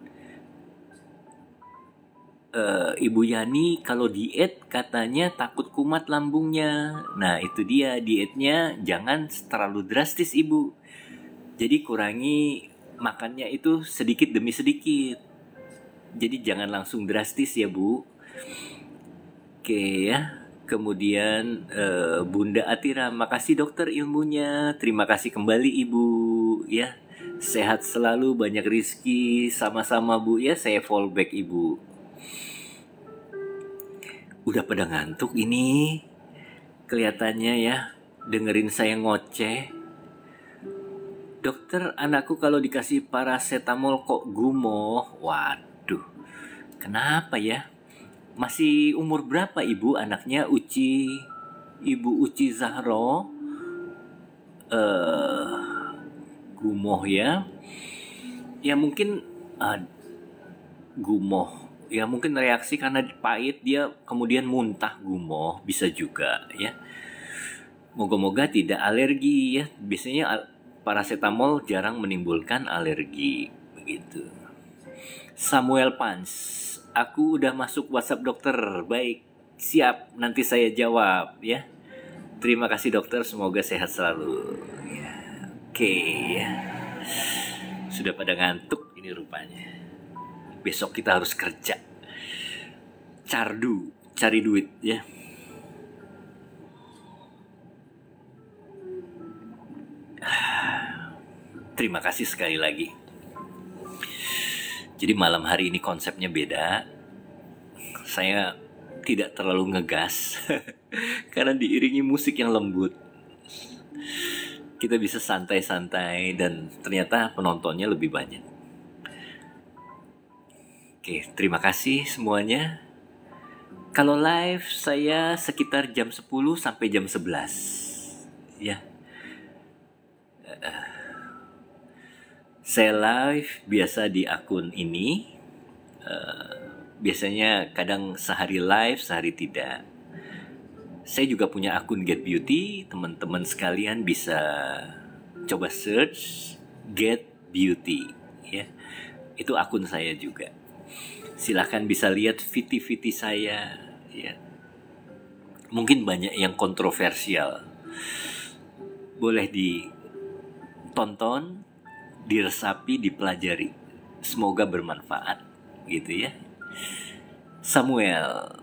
Ibu Yani kalau diet katanya takut kumat lambungnya. Nah itu dia, dietnya jangan terlalu drastis Ibu. Jadi kurangi makannya itu sedikit demi sedikit. Jadi jangan langsung drastis ya Bu. Oke ya. Kemudian Bunda Atira, makasih dokter ilmunya. Terima kasih kembali Ibu ya. Sehat selalu, banyak rezeki. Sama-sama Bu ya, saya fallback Ibu. Udah pada ngantuk ini kelihatannya ya, dengerin saya ngoceh. Dokter, anakku kalau dikasih paracetamol kok gumoh. Waduh, kenapa ya? Masih umur berapa Ibu anaknya? Ibu Uci Zahro. Gumoh ya. Ya mungkin gumoh. Ya mungkin reaksi karena pahit dia kemudian muntah gumoh, bisa juga ya. Moga-moga tidak alergi ya. Biasanya paracetamol jarang menimbulkan alergi begitu. Samuel Pans, aku udah masuk WhatsApp dokter. Baik, siap, nanti saya jawab ya. Terima kasih dokter, semoga sehat selalu ya. Oke ya. Sudah pada ngantuk ini rupanya. Besok kita harus kerja. Cardu, cari duit ya. Terima kasih sekali lagi. Jadi malam hari ini konsepnya beda. Saya tidak terlalu ngegas karena diiringi musik yang lembut. Kita bisa santai-santai dan ternyata penontonnya lebih banyak. Oke, terima kasih semuanya. Kalau live saya sekitar jam 10 sampai jam 11. Ya. Saya live biasa di akun ini. Biasanya kadang sehari live, sehari tidak. Saya juga punya akun Get Beauty. Teman-teman sekalian bisa coba search Get Beauty ya. Itu akun saya juga. Silahkan bisa lihat viti-viti saya ya. Mungkin banyak yang kontroversial. Boleh ditonton, diresapi, dipelajari. Semoga bermanfaat gitu ya. Samuel,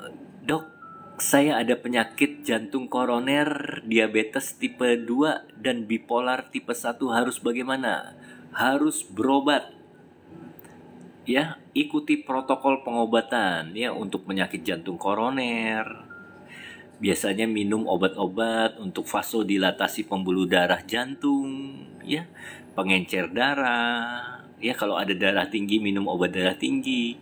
Dok, saya ada penyakit jantung koroner, diabetes tipe 2 dan bipolar tipe 1, harus bagaimana? Harus berobat. Ya, ikuti protokol pengobatan ya untuk penyakit jantung koroner. Biasanya minum obat-obat untuk vasodilatasi pembuluh darah jantung, ya, pengencer darah. Ya, kalau ada darah tinggi minum obat darah tinggi.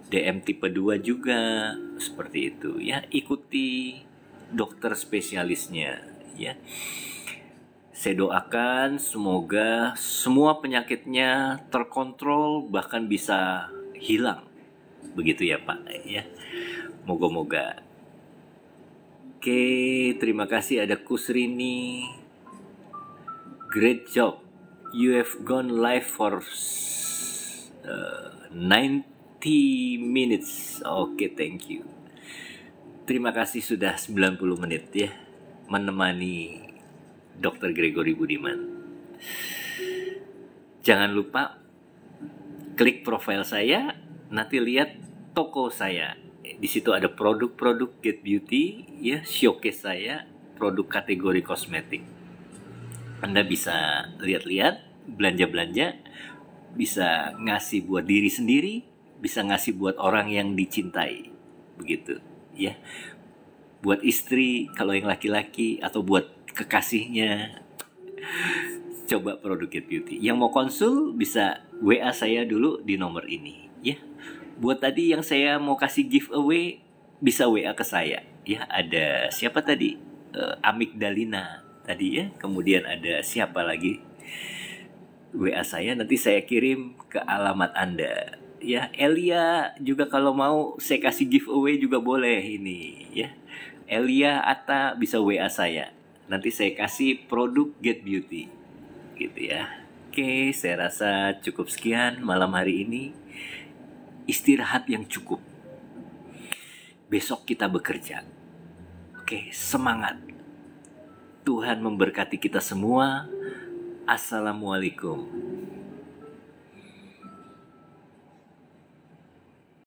DM tipe 2 juga seperti itu ya, ikuti dokter spesialisnya ya. Saya doakan semoga semua penyakitnya terkontrol bahkan bisa hilang. Begitu ya Pak ya. Moga-moga. Oke, terima kasih ada Kusrini. Great job. You have gone live for 90 minutes. Oke, thank you. Terima kasih sudah 90 menit ya menemani Dr. Gregory Budiman. Jangan lupa klik profil saya, nanti lihat toko saya. Di situ ada produk-produk Get Beauty ya, showcase saya, produk kategori kosmetik. Anda bisa lihat-lihat, belanja-belanja, bisa ngasih buat diri sendiri, bisa ngasih buat orang yang dicintai, begitu ya. Buat istri kalau yang laki-laki atau buat kekasihnya, coba produk Get Beauty. Yang mau konsul bisa WA saya dulu di nomor ini ya. Buat tadi yang saya mau kasih giveaway bisa WA ke saya ya. Ada siapa tadi? Amigdalina tadi ya. Kemudian ada siapa lagi? WA saya, nanti saya kirim ke alamat Anda. Ya, Elia juga kalau mau saya kasih giveaway juga boleh ini ya. Elia Atta bisa WA saya. Nanti saya kasih produk Get Beauty. Gitu ya. Oke, saya rasa cukup sekian malam hari ini. Istirahat yang cukup. Besok kita bekerja. Oke, semangat. Tuhan memberkati kita semua. Assalamualaikum.